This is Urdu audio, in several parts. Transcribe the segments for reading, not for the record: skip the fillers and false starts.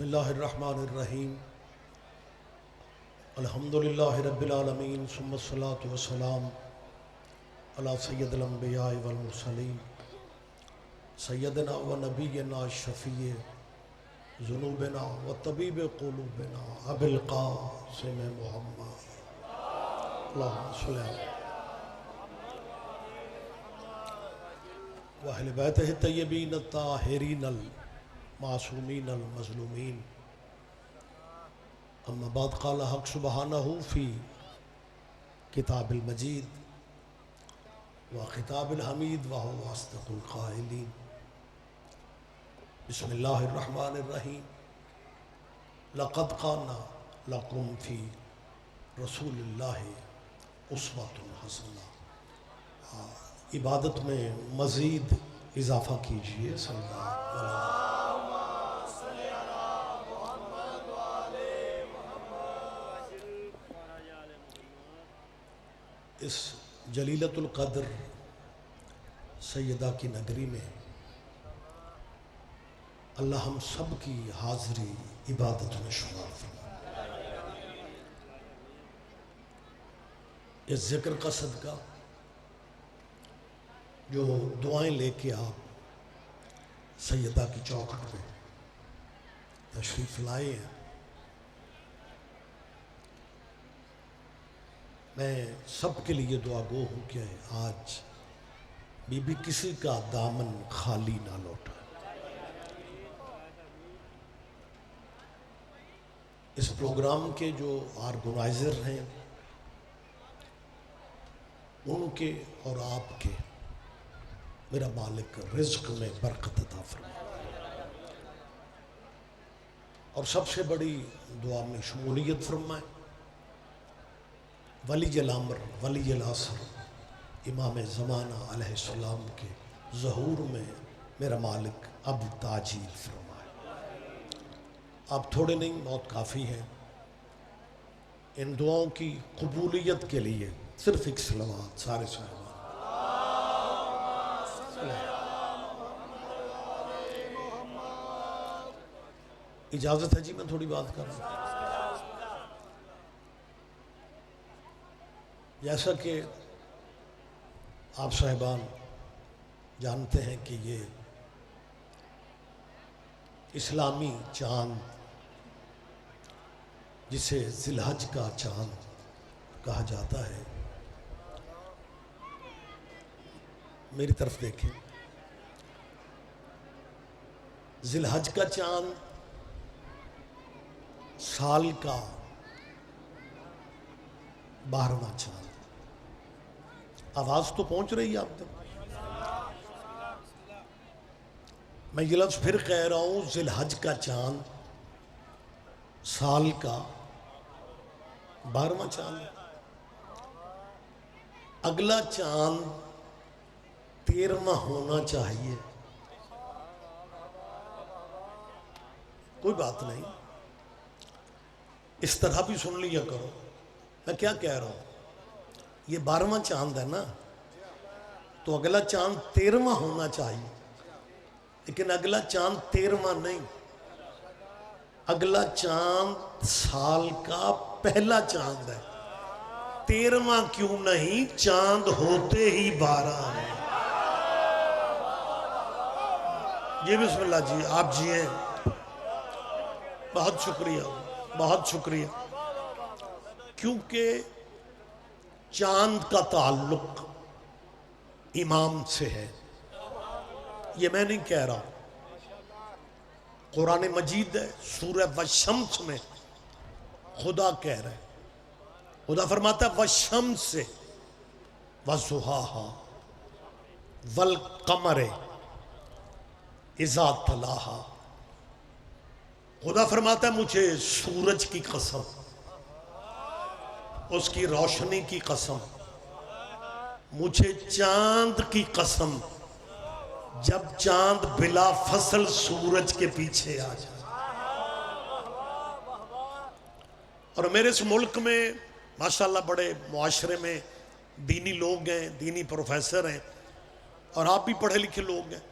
بسم اللہ الرحمن الرحیم الحمدللہ رب العالمین ثم الصلاة والسلام علی سید الانبیاء والمرسلین سیدنا و نبینا شفیع ذنوبنا و طبیب قلوبنا ابی القاسم محمد اللہم صلی اللہ و اہل بیتہ الطیبین الطاہرین المعصومین المظلومین اما بعد قال حق سبحانہ فی کتاب المجید و خطاب الحمید وهو اصدق القائلین بسم اللہ الرحمن الرحیم لقد کان لکم فی رسول اللہ اسوۃ حسنہ۔ عبادت میں مزید اضافہ کیجئے صلی اللہ علیہ وسلم۔ اس جلیلۃ القدر سیدہ کی نگری میں اللہ ہم سب کی حاضری عبادت میں شمار فرمائے۔ اس ذکر کا صدقہ جو دعائیں لے کے آپ سیدہ کی چوکھٹ پہ تشریف لائے ہیں، میں سب کے لیے دعا گو ہوں کہ آج بی بی کسی کا دامن خالی نہ لوٹا۔ اس پروگرام کے جو آرگنائزر ہیں ان کے اور آپ کے میرا مالک رزق میں برکت عطا فرمائے اور سب سے بڑی دعا میں شمولیت فرمائے۔ ولی الامر ولی العصر امام زمانہ علیہ السلام کے ظہور میں میرا مالک اب تاجیل فرمائے۔ آپ تھوڑے نہیں، بہت کافی ہیں۔ ان دعاؤں کی قبولیت کے لیے صرف ایک صلوات سارے صحابہ۔ اجازت ہے جی میں تھوڑی بات کر رہا ہوں؟ جیسا کہ آپ صاحبان جانتے ہیں کہ یہ اسلامی چاند جسے ذی الحج کا چاند کہا جاتا ہے، میری طرف دیکھیں، ذی الحج کا چاند سال کا 12واں چاند۔ آواز تو پہنچ رہی ہے آپ تک؟ میں یہ لفظ پھر کہہ رہا ہوں، ذی الحج کا چاند سال کا 12واں چاند۔ اگلا چاند 13واں ہونا چاہیے۔ کوئی بات نہیں، اس طرح بھی سن لیا کرو۔ میں کیا کہہ رہا ہوں، یہ 12واں چاند ہے نا، تو اگلا چاند 13واں ہونا چاہیے، لیکن اگلا چاند 13واں نہیں، اگلا چاند سال کا پہلا چاند ہے۔ 13واں کیوں نہیں، چاند ہوتے ہی 12 ہیں۔ جی بسم اللہ جی، آپ جی ہیں، بہت شکریہ، بہت شکریہ۔ کیونکہ چاند کا تعلق امام سے ہے، یہ میں نہیں کہہ رہا، قرآن مجید ہے، سورہ والشمس میں خدا کہہ رہے ہیں، خدا فرماتا ہے والشمس وضحاہا والقمر اذا تلاہا۔ خدا فرماتا ہے مجھے سورج کی قسم، اس کی روشنی کی قسم، مجھے چاند کی قسم، جب چاند بلا فصل سورج کے پیچھے آ جائے۔ اور میرے اس ملک میں ماشاءاللہ بڑے معاشرے میں دینی لوگ ہیں، دینی پروفیسر ہیں، اور آپ بھی پڑھے لکھے لوگ ہیں۔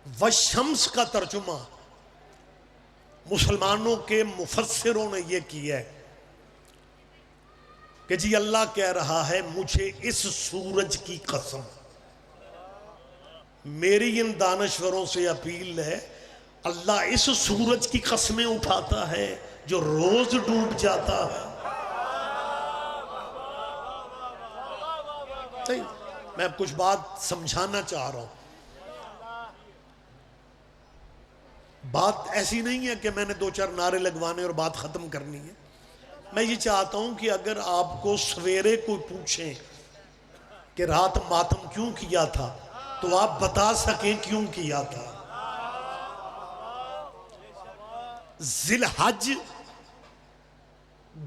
والشمس کا ترجمہ مسلمانوں کے مفسروں نے یہ کیا ہے کہ جی اللہ کہہ رہا ہے مجھے اس سورج کی قسم، میری ان دانشوروں سے اپیل ہے، اللہ اس سورج کی قسمیں اٹھاتا ہے جو روز ڈوب جاتا ہے۔ میں اب کچھ بات سمجھانا چاہ رہا ہوں، بات ایسی نہیں ہے کہ میں نے دو چار نعرے لگوانے اور بات ختم کرنی ہے۔ میں یہ چاہتا ہوں کہ اگر آپ کو سویرے کوئی پوچھیں کہ رات ماتم کیوں کیا تھا تو آپ بتا سکیں کیوں کیا تھا۔ ذی الحج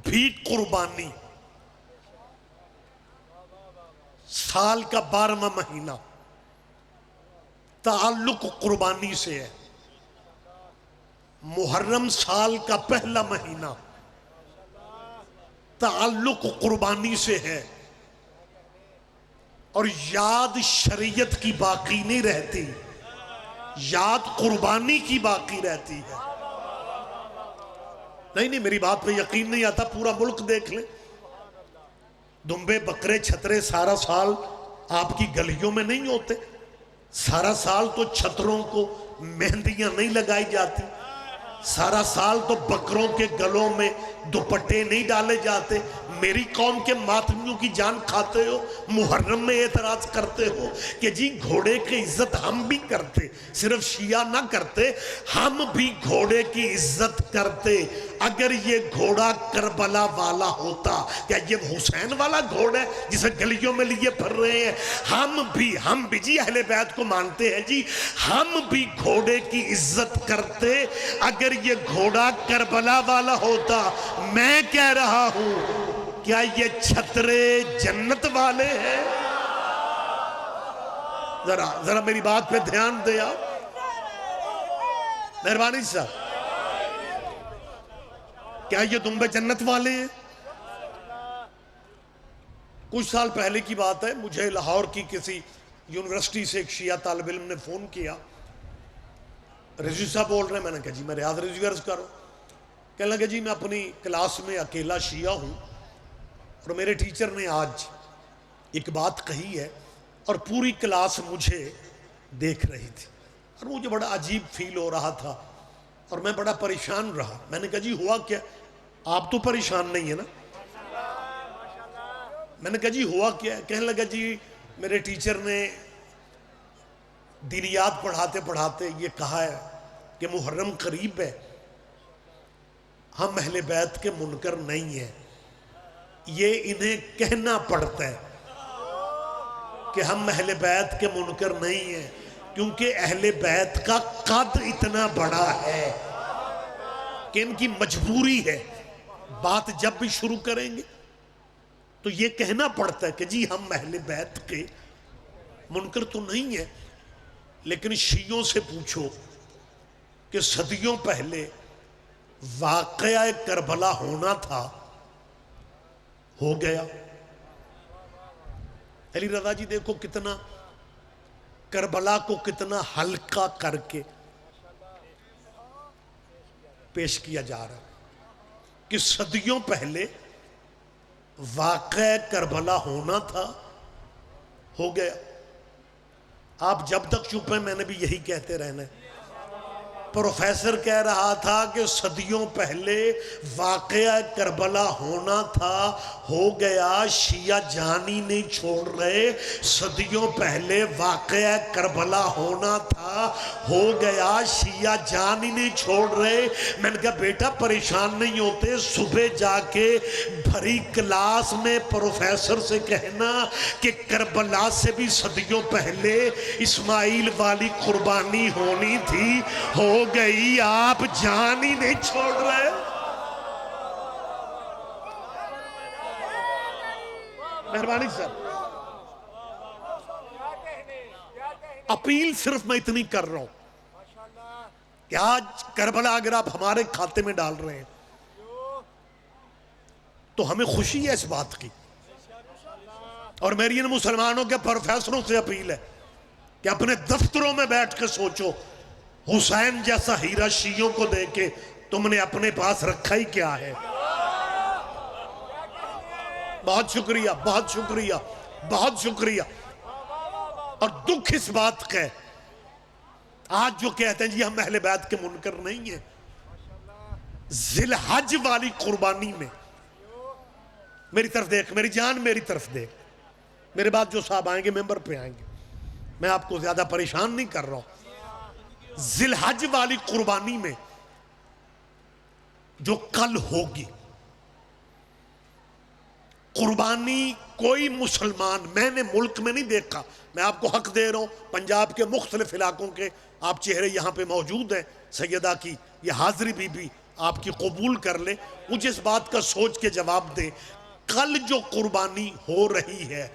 بھی قربانی، سال کا 12واں مہینہ، تعلق قربانی سے ہے۔ محرم سال کا پہلا مہینہ، تعلق قربانی سے ہے، اور یاد شریعت کی باقی نہیں رہتی، یاد قربانی کی باقی رہتی ہے۔ نہیں میری بات پہ یقین نہیں آتا، پورا ملک دیکھ لیں، دمبے بکرے چھترے سارا سال آپ کی گلیوں میں نہیں ہوتے، سارا سال تو چھتروں کو مہندیاں نہیں لگائی جاتی، سارا سال تو بکروں کے گلوں میں دوپٹے نہیں ڈالے جاتے۔ میری قوم کے ماتمیوں کی جان کھاتے ہو، محرم میں اعتراض کرتے ہو کہ جی گھوڑے کی عزت ہم بھی کرتے، صرف شیعہ نہ کرتے، ہم بھی گھوڑے کی عزت کرتے۔ اگر یہ گھوڑا کربلا والا ہوتا، کیا یہ حسین والا گھوڑا ہے جسے گلیوں میں لیے پھر رہے ہیں؟ ہم بھی جی اہل بیت کو مانتے ہیں جی، ہم بھی گھوڑے کی عزت کرتے اگر یہ گھوڑا کربلا والا ہوتا۔ میں کہہ رہا ہوں کیا یہ چھترے جنت والے ہیں؟ ذرا میری بات پہ دھیان دے آپ، مہربانی صاحب، کیا یہ دمبے جنت والے ہیں؟ کچھ سال پہلے کی بات ہے، مجھے لاہور کی کسی یونیورسٹی سے ایک شیعہ طالب علم نے فون کیا، رضوی صاحب بول رہے ہیں، میں نے کہا جی میں ریاض رضوی عرض کروں۔ کہنے لگا جی میں اپنی کلاس میں اکیلا شیعہ ہوں اور میرے ٹیچر نے آج ایک بات کہی ہے اور پوری کلاس مجھے دیکھ رہی تھی اور مجھے بڑا عجیب فیل ہو رہا تھا اور میں بڑا پریشان رہا۔ میں نے کہا جی ہوا کیا؟ آپ تو پریشان نہیں ہیں نا؟ میں نے کہا جی ہوا کیا ہے؟ کہنے لگا جی میرے ٹیچر نے دینیات پڑھاتے پڑھاتے یہ کہا ہے کہ محرم قریب ہے، ہم اہل بیت کے منکر نہیں ہیں، یہ انہیں کہنا پڑتا ہے کہ ہم اہل بیت کے منکر نہیں ہیں کیونکہ اہل بیت کا قد اتنا بڑا ہے کہ ان کی مجبوری ہے، بات جب بھی شروع کریں گے تو یہ کہنا پڑتا ہے کہ جی ہم اہل بیت کے منکر تو نہیں ہیں۔ لیکن شیعوں سے پوچھو کہ صدیوں پہلے واقعہ کربلا ہونا تھا، ہو گیا۔ علی رضا جی دیکھو کتنا کربلا کو کتنا ہلکا کر کے پیش کیا جا رہا ہے کہ صدیوں پہلے واقعہ کربلا ہونا تھا، ہو گیا۔ آپ جب تک چپ ہیں میں نے بھی یہی کہتے رہنا ہے۔ پروفیسر کہہ رہا تھا کہ صدیوں پہلے واقعہ کربلا ہونا تھا، ہو گیا، شیعہ جانی نہیں چھوڑ رہے، صدیوں پہلے واقعہ کربلا ہونا تھا، ہو گیا، شیعہ جانی نہیں چھوڑ رہے۔ میں نے کہا بیٹا پریشان نہیں ہوتے، صبح جا کے بھری کلاس میں پروفیسر سے کہنا کہ کربلا سے بھی صدیوں پہلے اسماعیل والی قربانی ہونی تھی، ہو گئی، آپ جان ہی نہیں چھوڑ رہے۔ مہربانی صاحب، اپیل صرف میں اتنی کر رہا ہوں کہ آج کربلا اگر آپ ہمارے کھاتے میں ڈال رہے ہیں تو ہمیں خوشی ہے اس بات کی، اور میری ان مسلمانوں کے پروفیسروں سے اپیل ہے کہ اپنے دفتروں میں بیٹھ کے سوچو، حسین جیسا ہیرا شیعوں کو دے کے تم نے اپنے پاس رکھا ہی کیا ہے؟ بہت شکریہ، بہت شکریہ، بہت شکریہ۔ اور دکھ اس بات کا ہے آج جو کہتے ہیں جی ہم اہل بیت کے منکر نہیں ہیں، ذی الحج والی قربانی میں میری طرف دیکھ، میری جان میری طرف دیکھ، میرے بعد جو صاحب آئیں گے ممبر پہ آئیں گے، میں آپ کو زیادہ پریشان نہیں کر رہا ہوں۔ ذی الحج والی قربانی میں جو کل ہوگی قربانی، کوئی مسلمان میں نے ملک میں نہیں دیکھا، میں آپ کو حق دے رہا ہوں، پنجاب کے مختلف علاقوں کے آپ چہرے یہاں پہ موجود ہیں، سیدہ کی یہ حاضری بھی آپ کی قبول کر لے، مجھے اس بات کا سوچ کے جواب دیں، کل جو قربانی ہو رہی ہے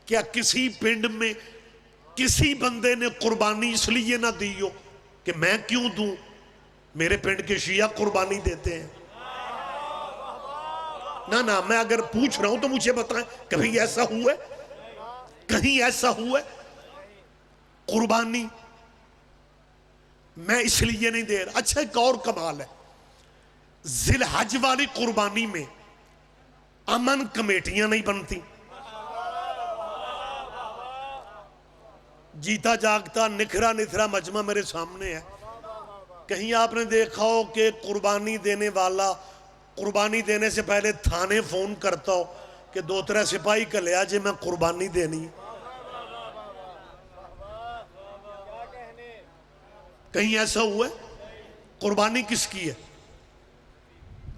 کیا کسی پنڈ میں کسی بندے نے قربانی اس لیے نہ دی ہو کہ میں کیوں دوں، میرے پنڈ کے شیعہ قربانی دیتے ہیں؟ نہ میں اگر پوچھ رہا ہوں تو مجھے بتائیں کبھی ایسا ہوا ہے؟ کہیں ایسا ہوا ہے؟ قربانی میں اس لیے نہیں دے رہا۔ اچھا ایک اور کمال ہے، ذی الحج والی قربانی میں امن کمیٹیاں نہیں بنتی، جیتا جاگتا نکھرا نتھرا مجمع میرے سامنے ہے، کہیں آپ نے دیکھا ہو کہ قربانی دینے والا قربانی دینے سے پہلے تھانے فون کرتا ہو کہ 2-3 سپاہی کا لیا جے میں قربانی دینی ہے؟ کہیں ایسا ہوا ہے؟ قربانی کس کی ہے؟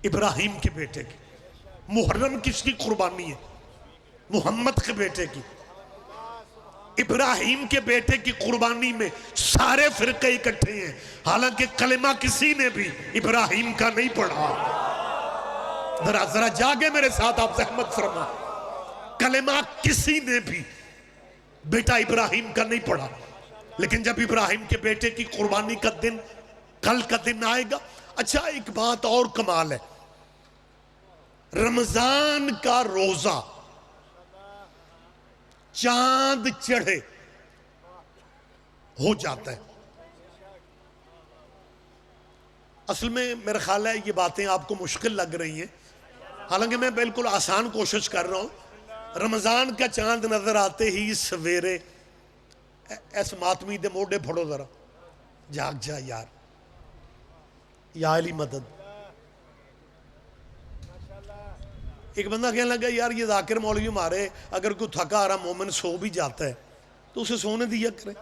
ابراہیم کے بیٹے کی۔ محرم کس کی قربانی ہے؟ محمد کے بیٹے کی۔ ابراہیم کے بیٹے کی قربانی میں سارے فرقے اکٹھے ہیں، حالانکہ کلمہ کسی نے بھی ابراہیم کا نہیں پڑھا۔ ذرا جاگے میرے ساتھ، آپ زحمت فرما، کلمہ کسی نے بھی بیٹا ابراہیم کا نہیں پڑھا، لیکن جب ابراہیم کے بیٹے کی قربانی کا دن کل کا دن آئے گا۔ اچھا ایک بات اور کمال ہے، رمضان کا روزہ چاند چڑھے ہو جاتا ہے۔ اصل میں میرا خیال ہے یہ باتیں آپ کو مشکل لگ رہی ہیں، حالانکہ میں بالکل آسان کوشش کر رہا ہوں۔ رمضان کا چاند نظر آتے ہی سویرے ایس ماتمی دے موڑے پھڑو ذرا، جاگ جا یار، یا علی مدد۔ ایک بندہ کہنے لگا یار یہ ذاکر مولوی مارے اگر کوئی تھکا آ رہا مومن سو بھی جاتا ہے تو اسے سونے دیا کرے،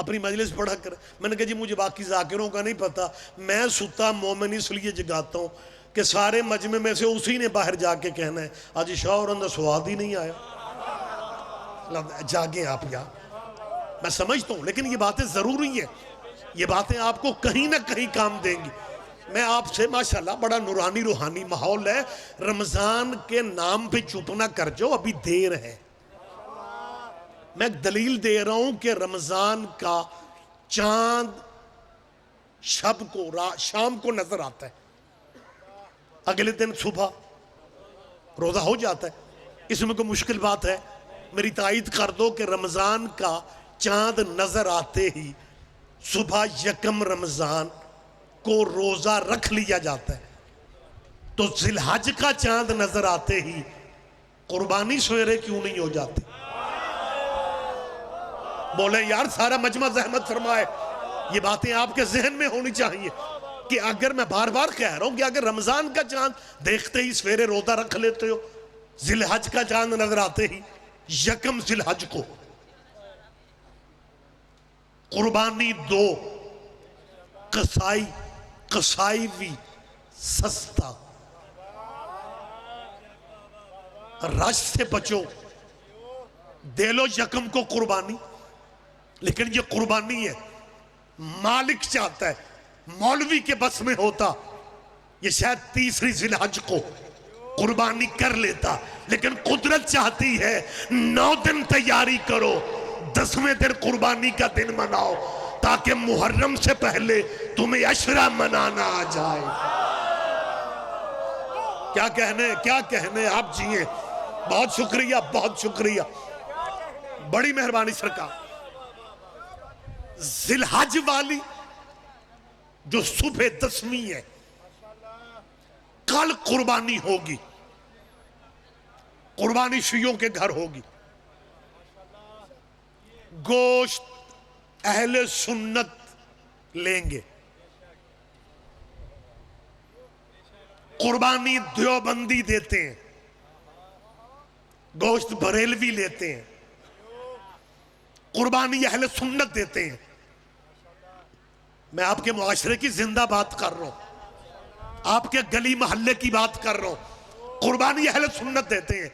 اپنی مجلس پڑھا کرے۔ میں نے کہا جی مجھے باقی ذاکروں کا نہیں پتا، میں ستا مومن اس لیے جگاتا ہوں کہ سارے مجمع میں سے اسی نے باہر جا کے کہنا ہے آج شاہ اور اندر سواد ہی نہیں آیا۔ جاگیں آپ یار، میں سمجھتا ہوں لیکن یہ باتیں ضروری ہیں، یہ باتیں آپ کو کہیں نہ کہیں کام دیں گی۔ میں آپ سے ماشاءاللہ بڑا نورانی روحانی ماحول ہے، رمضان کے نام پہ چپ نہ کر جاؤ، ابھی دیر ہے۔ میں ایک دلیل دے رہا ہوں کہ رمضان کا چاند شب کو شام کو نظر آتا ہے، اگلے دن صبح روزہ ہو جاتا ہے۔ اس میں کوئی مشکل بات ہے؟ میری تائید کر دو کہ رمضان کا چاند نظر آتے ہی صبح یکم رمضان کو روزہ رکھ لیا جاتا ہے، تو ذی الحج کا چاند نظر آتے ہی قربانی سویرے کیوں نہیں ہو جاتی؟ بولے یار سارا مجمع زحمت فرمائے، یہ باتیں آپ کے ذہن میں ہونی چاہیے کہ اگر میں بار بار کہہ رہا ہوں کہ اگر رمضان کا چاند دیکھتے ہی سویرے روزہ رکھ لیتے ہو، ذی الحج کا چاند نظر آتے ہی یکم ذی الحج کو قربانی دو، قصائی بھی سستا، رش سے بچو، دے لو یکم کو قربانی، لیکن یہ قربانی ہے مالک چاہتا ہے، مولوی کے بس میں ہوتا یہ شاید 30 ذی الحج کو قربانی کر لیتا، لیکن قدرت چاہتی ہے 9 دن تیاری کرو، 10ویں دن قربانی کا دن مناؤ تاکہ محرم سے پہلے تمہیں عشرہ منانا آ جائے۔ کیا کہنے آپ جیئے، بہت شکریہ بہت شکریہ، بڑی مہربانی سرکار۔ ذی الحج والی جو صبح 10ویں ہے کل قربانی ہوگی، قربانی شیعوں کے گھر ہوگی، گوشت اہل سنت لیں گے، قربانی دیوبندی دیتے ہیں، گوشت بریلوی لیتے ہیں، قربانی اہل سنت دیتے ہیں۔ میں آپ کے معاشرے کی زندہ بات کر رہا ہوں، آپ کے گلی محلے کی بات کر رہا ہوں۔ قربانی اہل سنت دیتے ہیں،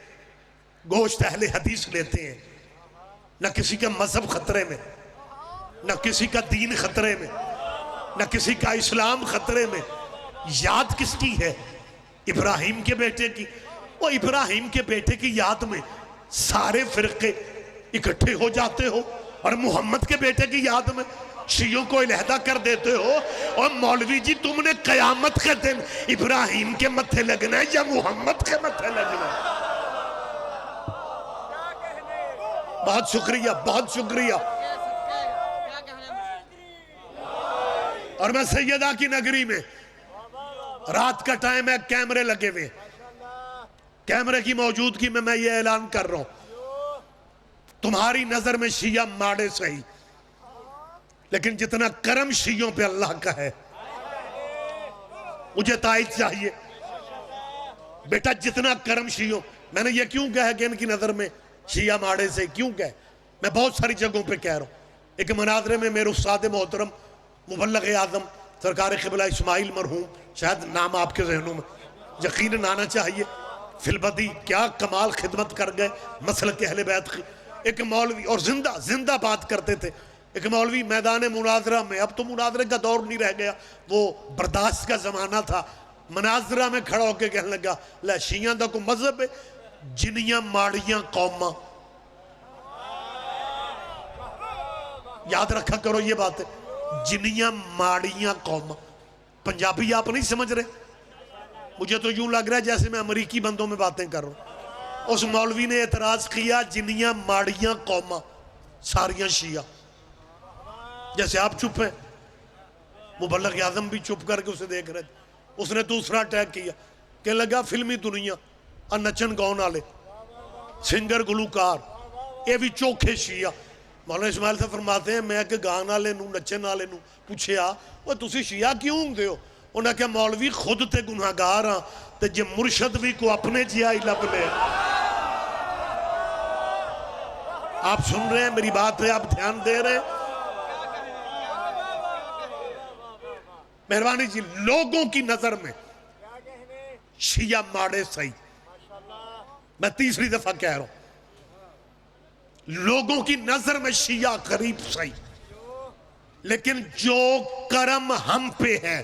گوشت اہل حدیث لیتے ہیں۔ نہ کسی کا مذہب خطرے میں، نہ کسی کا دین خطرے میں، نہ کسی کا اسلام خطرے میں۔ یاد کس کی ہے؟ ابراہیم کے بیٹے کی۔ وہ ابراہیم کے بیٹے کی یاد میں سارے فرقے اکٹھے ہو جاتے ہو، اور محمد کے بیٹے کی یاد میں شیعوں کو علیحدہ کر دیتے ہو۔ اور مولوی جی تم نے قیامت کے دن ابراہیم کے متھے لگنا ہے یا محمد کے متھے لگنا ہے؟ بہت شکریہ، بہت شکریہ۔ اور میں سیدہ کی نگری میں رات کا ٹائم ہے، کیمرے لگے ہوئے، کیمرے کی موجودگی میں یہ اعلان کر رہا ہوں، تمہاری نظر میں شیعہ ماڑے صحیح، لیکن جتنا کرم شیعوں پہ اللہ کا ہے مجھے تائید چاہیے۔ بیٹا جتنا کرم شیعوں، میں نے یہ کیوں کہا کہ ان کی نظر میں شیعہ ماڑے سے کیوں کہا؟ میں بہت ساری جگہوں پہ کہہ رہا ہوں۔ ایک مناظرے میں میرے استاد محترم مبلغ اعظم سرکار قبلہ اسماعیل مرحوم، شاید نام آپ کے ذہنوں میں یقیناً آنا چاہیے، فی البدی کیا کمال خدمت کر گئے مسلک اہل بیت کی۔ ایک مولوی، اور زندہ بات کرتے تھے، ایک مولوی میدان مناظرہ میں، اب تو مناظرے کا دور نہیں رہ گیا، وہ برداشت کا زمانہ تھا، مناظرہ میں کھڑا ہو کے کہنے لگا لے شیعہ دا کو مذہب ہے، جنیاں ماڑیاں قوماں۔ یاد رکھا کرو یہ بات ہے، جنیاں ماڑیاں قوماں۔ پنجابی آپ نہیں سمجھ رہے؟ مجھے تو یوں لگ رہا ہے جیسے میں امریکی بندوں میں باتیں کر رہا ہوں۔ اس مولوی نے اعتراض کیا جنیاں ماڑیاں قوماں ساریاں شیعہ، جیسے آپ چپ ہیں۔ مبلغ اعظم بھی چپ کر کے اسے دیکھ رہے تھے۔ اس نے دوسرا اٹیک کیا، کہنے لگا فلمی دنیا نچن گاؤں والے سنگر گلوکار یہ بھی چوکھے شیعہ۔ مولانا اسماعیل صاحب فرماتے ہیں میں کہ گان والے نو نچن والے نو پوچھیا وہ تسی شیعہ کیوں ہوں ہو؟ انہاں کہ مولوی خود تے گناہگار ہاں تے جے مرشد بھی کو اپنے جیا ہی لب لے۔ آپ سن رہے ہیں میری بات پہ، آپ دھیان دے رہے ہیں؟ مہربانی جی، لوگوں کی نظر میں شیعہ ماڑے صحیح، میں تیسری دفعہ کہہ رہا ہوں، لوگوں کی نظر میں شیعہ غریب صحیح، لیکن جو کرم ہم پہ ہے،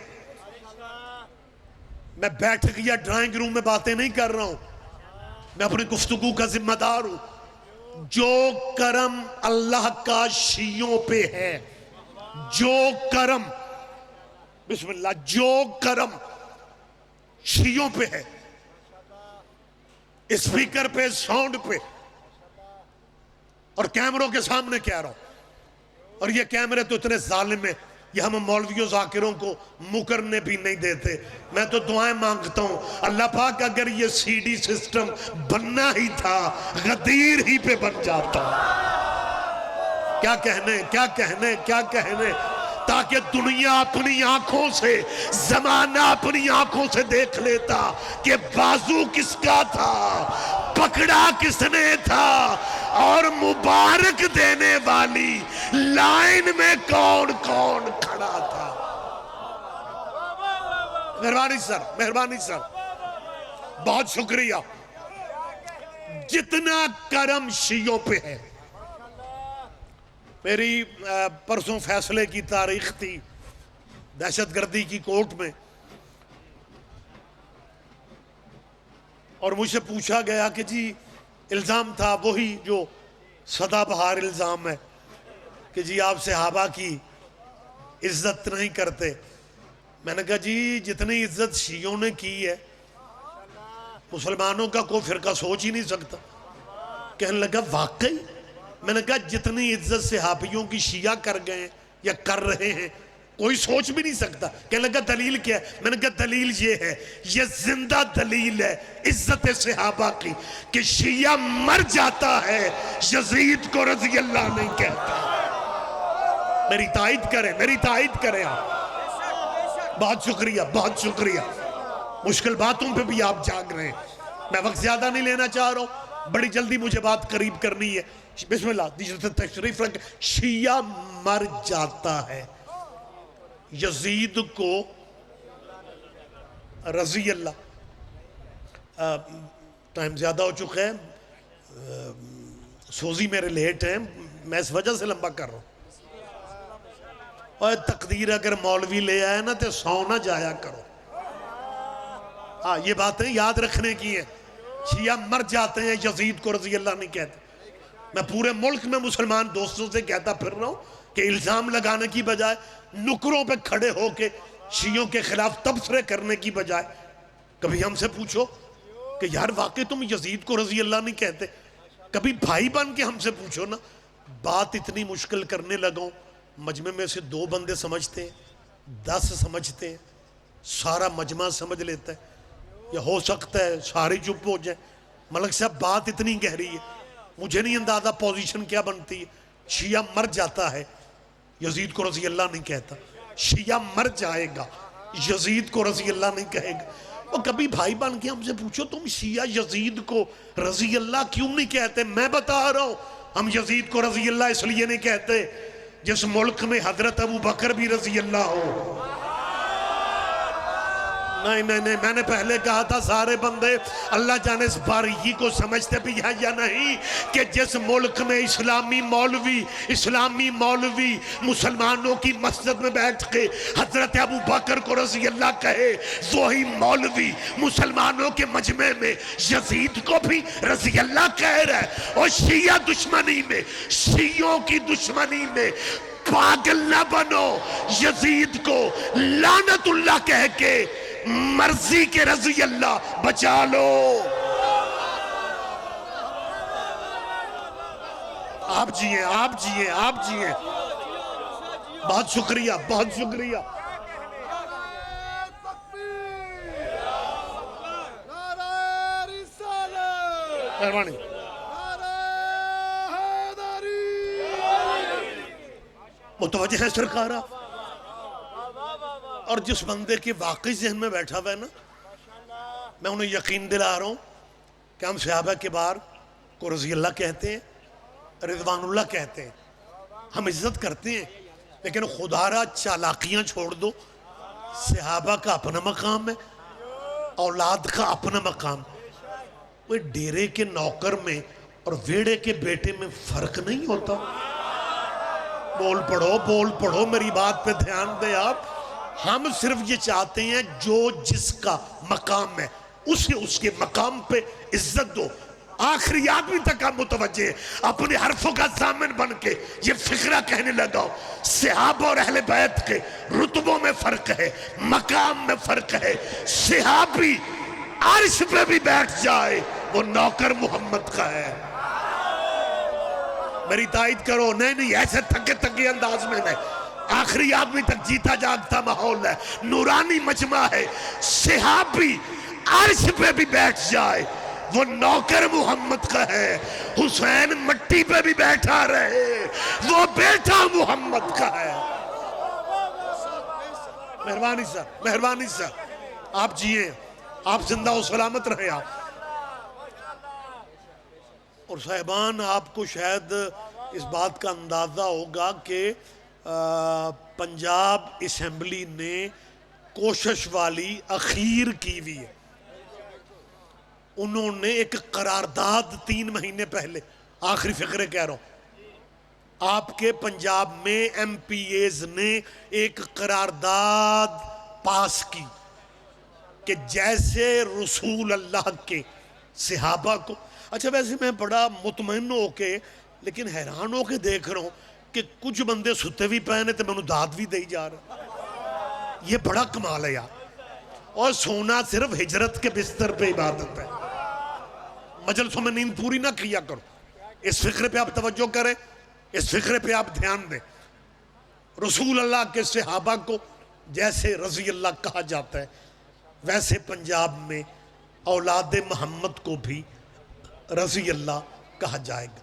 میں بیٹھ گیا ڈرائنگ روم میں باتیں نہیں کر رہا ہوں، میں اپنی گفتگو کا ذمہ دار ہوں۔ جو کرم اللہ کا شیعوں پہ ہے، جو کرم، بسم اللہ، جو کرم شیعوں پہ ہے، اسپیکر پہ، ساؤنڈ پہ، اور کیمروں کے سامنے کہہ رہا ہوں، اور یہ کیمرے تو اتنے ظالم ہیں، یہ ہم مولویوں ذاکروں کو مکرنے بھی نہیں دیتے۔ میں تو دعائیں مانگتا ہوں اللہ پاک اگر یہ سی ڈی سسٹم بننا ہی تھا غدیر ہی پہ بن جاتا۔ کیا کہنے، کیا کہنے، کیا کہنے، تاکہ دنیا اپنی آنکھوں سے، زمانہ اپنی آنکھوں سے دیکھ لیتا کہ بازو کس کا تھا، پکڑا کس نے تھا، اور مبارک دینے والی لائن میں کون کون کھڑا تھا۔ مہربانی سر، مہربانی سر، بہت شکریہ۔ جتنا کرم شیعوں پہ ہے، میری پرسوں فیصلے کی تاریخ تھی دہشت گردی کی کورٹ میں، اور مجھ سے پوچھا گیا کہ جی الزام تھا وہی جو سدا بہار الزام ہے کہ جی آپ صحابہ کی عزت نہیں کرتے۔ میں نے کہا جی جتنی عزت شیعوں نے کی ہے مسلمانوں کا کوئی فرقہ سوچ ہی نہیں سکتا۔ کہنے لگا واقعی؟ میں نے کہا جتنی عزت صحابیوں کی شیعہ کر گئے یا کر رہے ہیں کوئی سوچ بھی نہیں سکتا. کہنے لگا دلیل کیا ہے؟ میں نے کہا دلیل یہ ہے، یہ زندہ دلیل ہے عزت صحابہ کی کہ شیعہ مر جاتا ہے یزید کو رضی اللہ نہیں کہتا. میری تائید کریں آپ. بہت شکریہ، بہت شکریہ. مشکل باتوں پہ بھی آپ جاگ رہے ہیں. میں وقت زیادہ نہیں لینا چاہ رہا ہوں، بڑی جلدی مجھے بات قریب کرنی ہے. بسم اللہ دیجیے تشریف رکھ. شیعہ مر جاتا ہے یزید کو رضی اللہ. ٹائم زیادہ ہو چکا ہے، سوزی میرے لیٹ ہیں، میں اس وجہ سے لمبا کر رہا ہوں. اور تقدیر اگر مولوی لے آئے نا تو سو نہ جایا کرو. ہاں یہ باتیں یاد رکھنے کی ہیں. شیعہ مر جاتے ہیں یزید کو رضی اللہ نہیں کہتے. میں پورے ملک میں مسلمان دوستوں سے کہتا پھر رہا ہوں کہ الزام لگانے کی بجائے نکروں پہ کھڑے ہو کے شیعوں کے خلاف تبصرے کرنے کی بجائے کبھی ہم سے پوچھو کہ یار واقعی تم یزید کو رضی اللہ نہیں کہتے. کبھی بھائی بن کے ہم سے پوچھو نا. بات اتنی مشکل کرنے لگاؤں، مجمع میں سے 2 بندے سمجھتے ہیں، 10 سمجھتے ہیں، سارا مجمع سمجھ لیتا ہے، یا ہو سکتا ہے سارے چپ ہو جائیں. ملک صاحب بات اتنی گہری ہے، مجھے نہیں اندازہ پوزیشن کیا بنتی ہے. شیعہ مر جاتا ہے یزید کو رضی اللہ نہیں کہتا. شیعہ مر جائے گا یزید کو رضی اللہ نہیں کہے گا. اور کبھی بھائی بن کے ہم سے پوچھو تم شیعہ یزید کو رضی اللہ کیوں نہیں کہتے؟ میں بتا رہا ہوں ہم یزید کو رضی اللہ اس لیے نہیں کہتے جس ملک میں حضرت ابو بکر بھی رضی اللہ ہو. نہیں میں نے پہلے کہا تھا سارے بندے اللہ جانے اس باریکی کو سمجھتے بھی ہیں یا نہیں کہ جس ملک میں اسلامی مولوی مسلمانوں کی مسجد میں بیٹھ کے حضرت ابو بکر کو رضی اللہ کہے، وہی مولوی مسلمانوں کے مجمع میں یزید کو بھی رضی اللہ کہہ رہا ہے. اور شیعہ دشمنی میں، شیعوں کی دشمنی میں پاگل نہ بنو. یزید کو لعنت اللہ کہہ کے مرضی کے رضی اللہ بچا لو. آپ جیئے. بہت شکریہ. مہربانی. متوجہ ہے سرکارہ؟ اور جس بندے کے واقعی ذہن میں بیٹھا ہوا ہے نا، میں انہیں یقین دلا رہا ہوں کہ ہم صحابہ کے بار کو رضی اللہ کہتے ہیں، رضوان اللہ کہتے ہیں، ہم عزت کرتے ہیں. لیکن خدا را چالاکیاں چھوڑ دو. صحابہ کا اپنا مقام ہے، اولاد کا اپنا مقام. وہ ڈیرے کے نوکر میں اور ویڑے کے بیٹے میں فرق نہیں ہوتا. بول پڑھو میری بات پہ دھیان دے آپ. ہم صرف یہ چاہتے ہیں جو جس کا مقام ہے اسے اس کے مقام پہ عزت دو. آخری آدمی تک آپ متوجہ ہیں. اپنے حرفوں کا ضامن بن کے یہ فقرہ کہنے لگاؤ صحابہ اور اہل بیت کے رتبوں میں فرق ہے، مقام میں فرق ہے. صحابی عرش پہ بھی بیٹھ جائے وہ نوکر محمد کا ہے. میری تائید کرو. نہیں ایسے تھکے انداز میں نہیں. آخری آدمی تک جیتا جاگتا ماحول ہے، نورانی مجمع ہے. صحابی عرش پہ بھی بیٹھ جائے وہ نوکر محمد کا ہے. حسین مٹی پہ بھی بیٹھا رہے وہ بیٹا محمد کا ہے. مہربانی صاحب آپ جیئے، آپ زندہ و سلامت رہے. آپ اور صاحبان آپ کو شاید اس بات کا اندازہ ہوگا کہ پنجاب اسمبلی نے کوشش والی اخیر کی ہوئی ہے. انہوں نے ایک قرارداد 3 مہینے پہلے، آخری فقرے کہہ رہا ہوں، آپ کے پنجاب میں ایم پی ایز نے ایک قرارداد پاس کی کہ جیسے رسول اللہ کے صحابہ کو. اچھا ویسے میں بڑا مطمئن ہو کے لیکن حیران ہو کے دیکھ رہا ہوں کہ کچھ بندے ستے بھی پہنے تو میں انہوں داد بھی دے جا رہا. یہ بڑا کمال ہے یار. اور سونا صرف ہجرت کے بستر پہ عبادت ہے. مجلسوں میں نیند پوری نہ کیا کرو. اس فقرے پہ آپ توجہ کریں، اس فقرے پہ آپ دھیان دیں. رسول اللہ کے صحابہ کو جیسے رضی اللہ کہا جاتا ہے، ویسے پنجاب میں اولاد محمد کو بھی رضی اللہ کہا جائے گا۔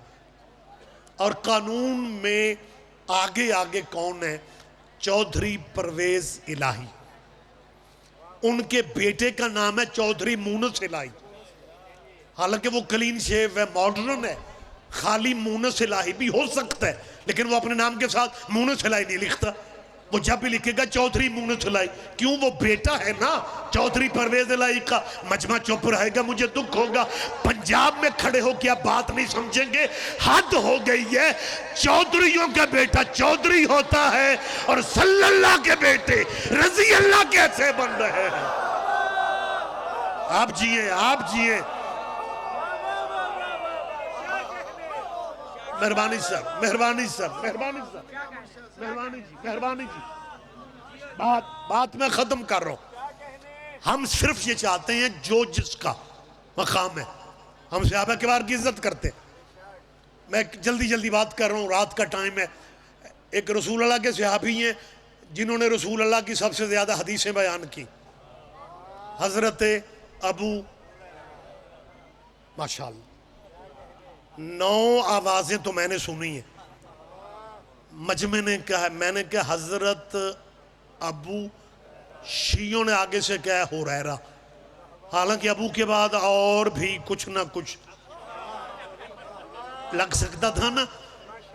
اور قانون میں آگے آگے کون ہے؟ چودھری پرویز الہی، ان کے بیٹے کا نام ہے چودھری مونس الہی، حالانکہ وہ کلین شیو ہے، ماڈرن ہے، خالی مونس الہی بھی ہو سکتا ہے، لیکن وہ اپنے نام کے ساتھ مونس الہی نہیں لکھتا، وہ جب بھی لکھے گا چودھری مونس الہی، کیوں؟ وہ بیٹا ہے نا چودھری پرویز الہی کا۔ مجمع چپ رہے گا، مجھے دکھ ہوگا، پنجاب میں کھڑے ہو کے آپ بات نہیں سمجھیں گے، حد ہو گئی ہے۔ چودھریوں کا بیٹا چودھری ہوتا ہے اور صلی اللہ کے بیٹے رضی اللہ کیسے بن رہے ہیں؟ آپ جیئے، آپ جیئے۔ مہربانی سر، مہربانی سر، مہربانی سر، مہربانی جی، مہربانی جی، بات میں ختم کر رہا ہوں۔ ہم صرف یہ چاہتے ہیں جو جس کا مقام ہے، ہم صحابہ کرام کی عزت کرتے ہیں۔ میں جلدی جلدی بات کر رہا ہوں، رات کا ٹائم ہے۔ ایک رسول اللہ کے صحابی ہیں جنہوں نے رسول اللہ کی سب سے زیادہ حدیثیں بیان کی، حضرت ابو، ماشاءاللہ 9 آوازیں تو میں نے سنی ہیں، مجمع نے کہا، میں نے کہا حضرت ابو، شیعوں نے آگے سے کہا ہریرہ، حالانکہ ابو کے بعد اور بھی کچھ نہ کچھ لگ سکتا تھا نا،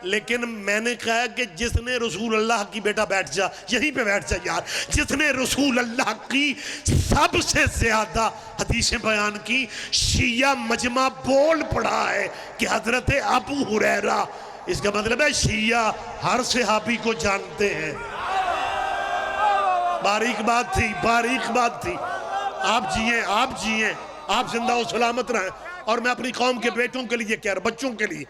لیکن میں نے کہا کہ جس نے رسول اللہ کی، بیٹا بیٹھ جا، یہیں پہ بیٹھ جا یار، جس نے رسول اللہ کی سب سے زیادہ حدیثیں بیان کی، شیعہ مجمع بول پڑا ہے کہ حضرت ابو ہریرہ، اس کا مطلب ہے شیعہ ہر صحابی کو جانتے ہیں۔ باریک بات تھی، باریک بات تھی۔ آپ جیئیں، آپ جیئیں، آپ زندہ و سلامت رہیں۔ اور میں اپنی قوم کے بیٹوں کے لیے کہہ رہا ہوں، بچوں کے لیے،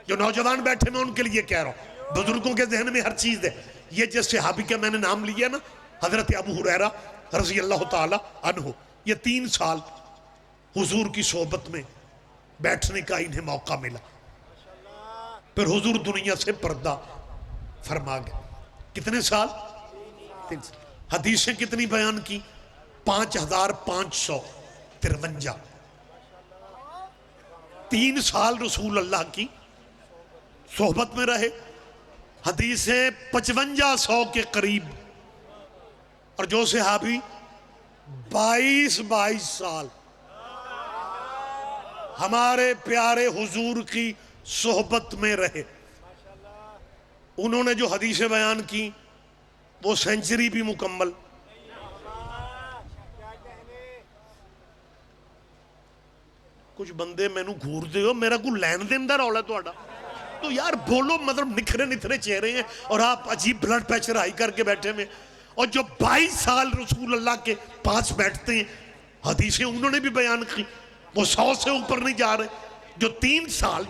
جو نوجوان بیٹھے میں ان کے لیے کہہ رہا ہوں، بزرگوں کے ذہن میں ہر چیز ہے۔ یہ جس صحابی کا میں نے نام لیا نا، حضرت ابو ہریرہ رضی اللہ تعالی عنہ، یہ 3 سال حضور کی صحبت میں بیٹھنے کا انہیں موقع ملا، پھر حضور دنیا سے پردہ فرما گئے۔ کتنے سال؟ 3 سال۔ حدیثیں کتنی بیان کی؟ 5553۔ 3 سال رسول اللہ کی صحبت میں رہے، حدیثیں 5500 کے قریب، اور جو صحابی 22 سال ہمارے پیارے حضور کی صحبت میں رہے، انہوں نے جو حدیثیں بیان کی وہ سینچری بھی مکمل۔ کچھ بندے میں نو گھور دے ہو، میرا کوئی لین دین دا رولا توڑا تو یار بولو، مطلب نکھرے نکھرے چہرے ہیں اور آپ عجیب بلڈ پریشر ہائی کر کے بیٹھے میں، اور جو 22 سال رسول اللہ کے پاس بیٹھتے ہیں، حدیثیں انہوں نے بھی بیان کی، وہ 100 سے اوپر نہیں جا رہے۔ جو 3 سال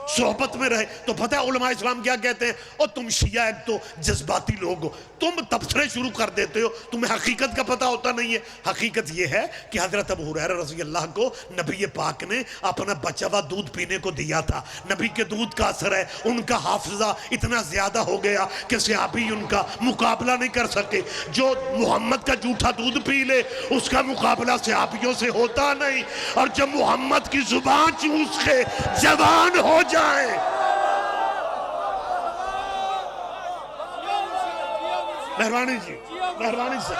صحبت میں رہے، تو پتہ ہے علماء اسلام کیا کہتے ہیں؟ اور تم شیعہ ایک تو جذباتی لوگ ہو، تم تبصرے شروع کر دیتے ہو، تمہیں حقیقت کا پتہ ہوتا نہیں ہے۔ حقیقت یہ ہے کہ حضرت ابو ہریرہ رضی اللہ کو نبی پاک نے اپنا بچہ ہوا دودھ پینے کو دیا تھا۔ نبی کے دودھ کا اثر ہے، ان کا حافظہ اتنا زیادہ ہو گیا کہ صحابی ان کا مقابلہ نہیں کر سکے۔ جو محمد کا جھوٹا دودھ پی لے، اس کا مقابلہ صحابیوں سے ہوتا نہیں، اور جب محمد کی زبان چوس کے جوان ہو جائے، مہربانی جی، مہربانی سے،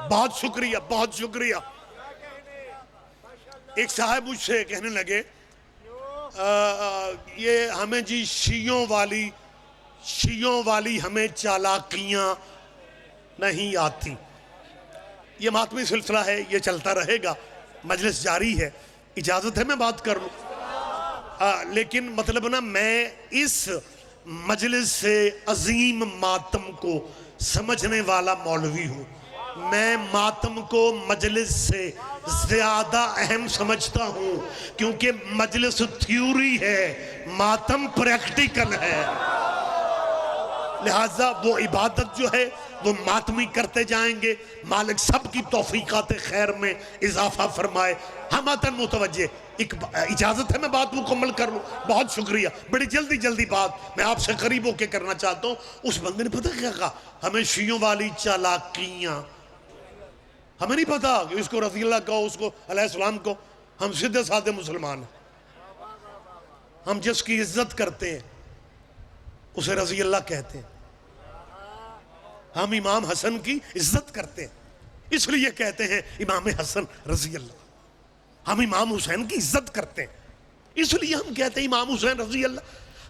بہت شکریہ، بہت شکریہ۔ ایک صاحب مجھ سے کہنے لگے یہ ہمیں جی شیعوں والی ہمیں چالاکیاں نہیں آتی۔ یہ ماتمی سلسلہ ہے، یہ چلتا رہے گا، مجلس جاری ہے، اجازت ہے میں بات کر لوں، لیکن مطلب نا میں اس مجلس سے عظیم ماتم کو سمجھنے والا مولوی ہوں۔ میں ماتم کو مجلس سے زیادہ اہم سمجھتا ہوں، کیونکہ مجلس تھیوری ہے، ماتم پریکٹیکل ہے۔ لہٰذا وہ عبادت جو ہے وہ ماتمی کرتے جائیں گے. مالک سب کی توفیقات خیر میں اضافہ فرمائے. ہماتن متوجہ. ایک اجازت ہے میں بات مکمل کر لوں؟ بہت شکریہ. بڑی جلدی بات میں آپ سے قریب ہو کے کرنا چاہتا ہوں. اس بندے نے پتہ کیا کہا؟ ہمیں شیعوں والی چالاکیاں ہمیں نہیں پتا کہ اس کو رضی اللہ کہو، اس کو علیہ السلام کو. ہم سیدھے سادھے مسلمان ہیں. ہم جس کی عزت کرتے ہیں اسے رضی اللہ کہتے ہیں. ہم امام حسن کی عزت کرتے ہیں اس لیے کہتے ہیں امام حسن رضی اللہ. ہم امام حسین کی عزت کرتے ہیں اس لیے ہم کہتے ہیں امام حسین رضی اللہ.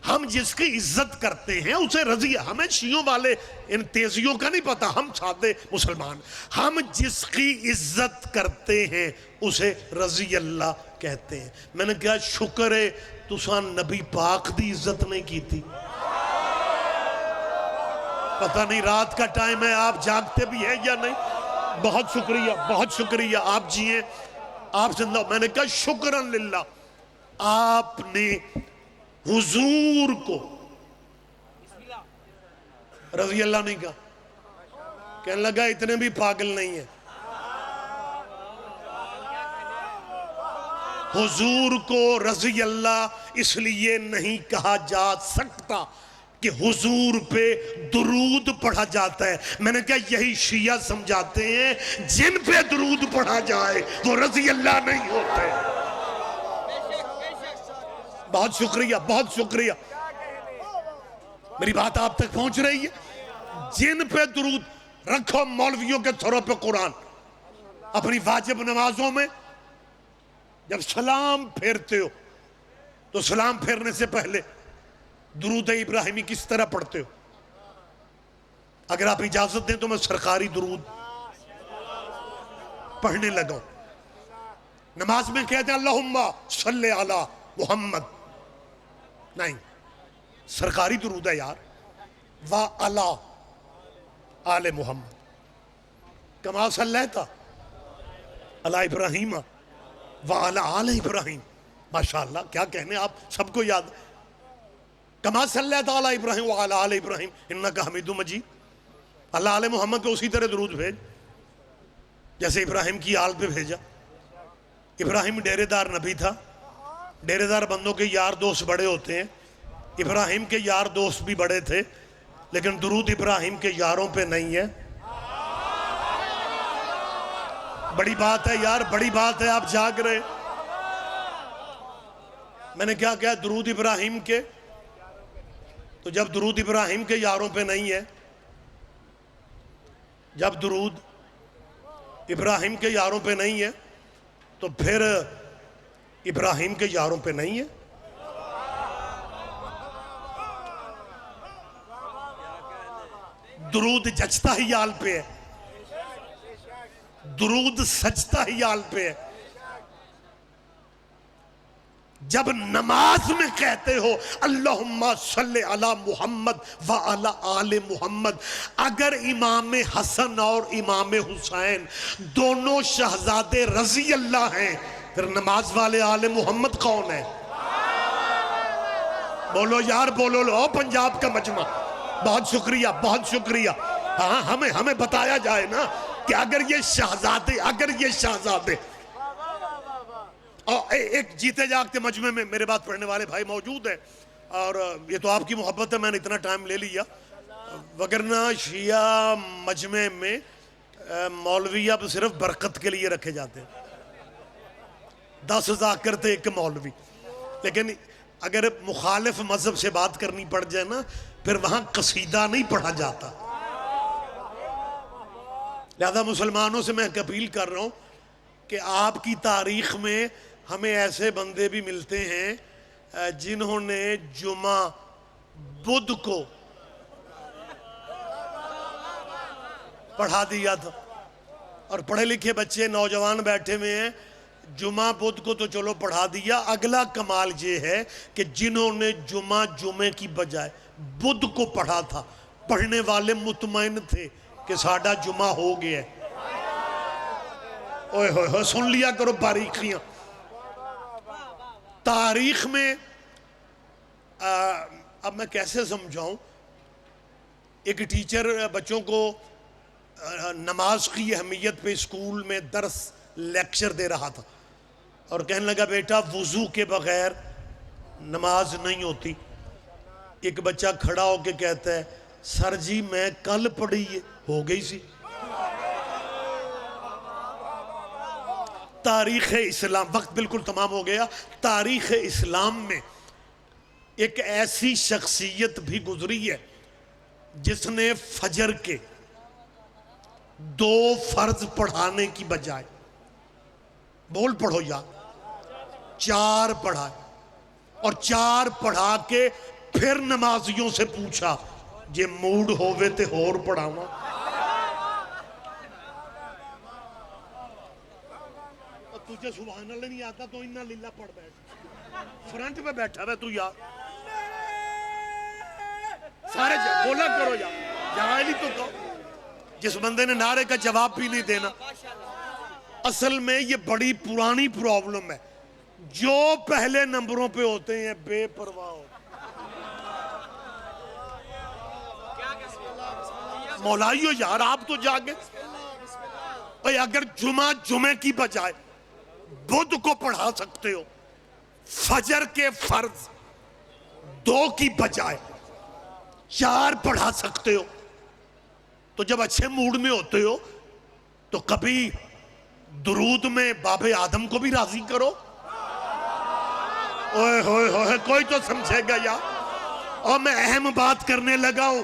ہم جس کی عزت کرتے ہیں اسے رضی. ہمیں شیعوں والے ان تیزیوں کا نہیں پتا، ہم سادے مسلمان. ہم جس کی عزت کرتے ہیں اسے رضی اللہ کہتے ہیں. میں نے کہا شکر ہے تساں نبی پاک دی عزت نہیں کی تھی. پتہ نہیں رات کا ٹائم ہے، آپ جاگتے بھی ہیں یا نہیں. بہت شکریہ آپ جیئے، آپ زندہ. میں نے کہا شکرن للہ آپ نے حضور کو رضی اللہ نہیں کہا. کہنے لگا اتنے بھی پاگل نہیں ہیں. حضور کو رضی اللہ اس لیے نہیں کہا جا سکتا کہ حضور پہ درود پڑھا جاتا ہے. میں نے کہا یہی شیعہ سمجھاتے ہیں جن پہ درود پڑھا جائے وہ رضی اللہ نہیں ہوتے. بہت شکریہ. میری بات آپ تک پہنچ رہی ہے؟ جن پہ درود رکھو مولویوں کے تھروں پہ قرآن. اپنی واجب نمازوں میں جب سلام پھیرتے ہو تو سلام پھیرنے سے پہلے درود ابراہیمی کس طرح پڑھتے ہو؟ اگر آپ اجازت دیں تو میں سرکاری درود پڑھنے لگا. نماز میں کہتے ہیں اللہم صلی علی محمد. نہیں، سرکاری درود ہے یار. وعلی آل محمد کما صلیت علی ابراہیم وعلی آل ابراہیم. ماشاءاللہ کیا کہنے، آپ سب کو یاد. کما صلیت علی ابراہیم وعلی آل ابراہیم انک حمید مجید. اللہ آل محمد کو اسی طرح درود بھیج جیسے ابراہیم کی آل پہ بھیجا. ابراہیم ڈیرے دار نبی تھا. ڈیرے دار بندوں کے یار دوست بڑے ہوتے ہیں. ابراہیم کے یار دوست بھی بڑے تھے لیکن درود ابراہیم کے یاروں پہ نہیں ہے. بڑی بات ہے یار، بڑی بات ہے. آپ جاگ رہے. میں نے کیا کہا؟ درود ابراہیم کے. تو جب درود ابراہیم کے یاروں پہ نہیں ہے، جب درود ابراہیم کے یاروں پہ نہیں ہے تو پھر ابراہیم کے یاروں پہ نہیں ہے. درود جچتا ہی آل پہ ہے، درود سجتا ہی آل پہ ہے. جب نماز میں کہتے ہو اللہم صلی علی محمد وعلی آل محمد، اگر امام حسن اور امام حسین دونوں شہزادے رضی اللہ ہیں پھر نماز والے آل محمد کون ہیں؟ بولو یار، بولو لو پنجاب کا مجمع. بہت شکریہ. ہاں ہمیں بتایا جائے نا کہ اگر یہ شہزادے اور ایک جیتے جاگتے مجمع میں میرے بات پڑھنے والے بھائی موجود ہیں اور یہ تو آپ کی محبت ہے میں نے اتنا ٹائم لے لیا، وگرنہ شیعہ مجمع میں مولوی اب صرف برکت کے لیے رکھے جاتے ہیں. 10 ذاکر تھے ایک مولوی. لیکن اگر مخالف مذہب سے بات کرنی پڑ جائے نا پھر وہاں قصیدہ نہیں پڑھا جاتا. لہذا مسلمانوں سے میں اپیل کر رہا ہوں کہ آپ کی تاریخ میں ہمیں ایسے بندے بھی ملتے ہیں جنہوں نے جمعہ بدھ کو پڑھا دیا تھا. اور پڑھے لکھے بچے نوجوان بیٹھے ہوئے ہیں، جمعہ بدھ کو تو چلو پڑھا دیا، اگلا کمال یہ ہے کہ جنہوں نے جمعے کی بجائے بدھ کو پڑھا تھا، پڑھنے والے مطمئن تھے کہ ساڈا جمعہ ہو گیا. اوئے ہوئے سن لیا کرو باریکیاں. تاریخ میں اب میں کیسے سمجھاؤں، ایک ٹیچر بچوں کو نماز کی اہمیت پہ اسکول میں درس لیکچر دے رہا تھا اور کہنے لگا بیٹا وضو کے بغیر نماز نہیں ہوتی. ایک بچہ کھڑا ہو کے کہتا ہے سر جی میں کل پڑھی ہو گئی سی. تاریخ اسلام، وقت بالکل تمام ہو گیا. تاریخ اسلام میں ایک ایسی شخصیت بھی گزری ہے جس نے فجر کے 2 فرض پڑھانے کی بجائے، بول پڑھو یا 4 پڑھائے، اور 4 پڑھا کے پھر نمازیوں سے پوچھا جے موڈ ہووے تے ہور پڑھاواں. تجھے سبحان اللہ نہیں آتا تو انہا للہ پڑھ بیٹھ، فرنٹ پہ بیٹھا ہے تو یار سارے بولا کرو یا جاہلی تو کہو. جس بندے نے نعرے کا جواب بھی نہیں دینا. اصل میں یہ بڑی پرانی پرابلم ہے. جو پہلے نمبروں پہ ہوتے ہیں بے پرواہ ہوتے ہیں. مولائیو یار آپ تو جاگے. اگر جمعہ کی بجائے بدھ کو پڑھا سکتے ہو، فجر کے فرض 2 کی بجائے 4 پڑھا سکتے ہو، تو جب اچھے موڈ میں ہوتے ہو تو کبھی درود میں باب آدم کو بھی راضی کرو. اوئے ہوئے ہوئے کوئی تو سمجھے گا یا. اور میں اہم بات کرنے لگا ہوں.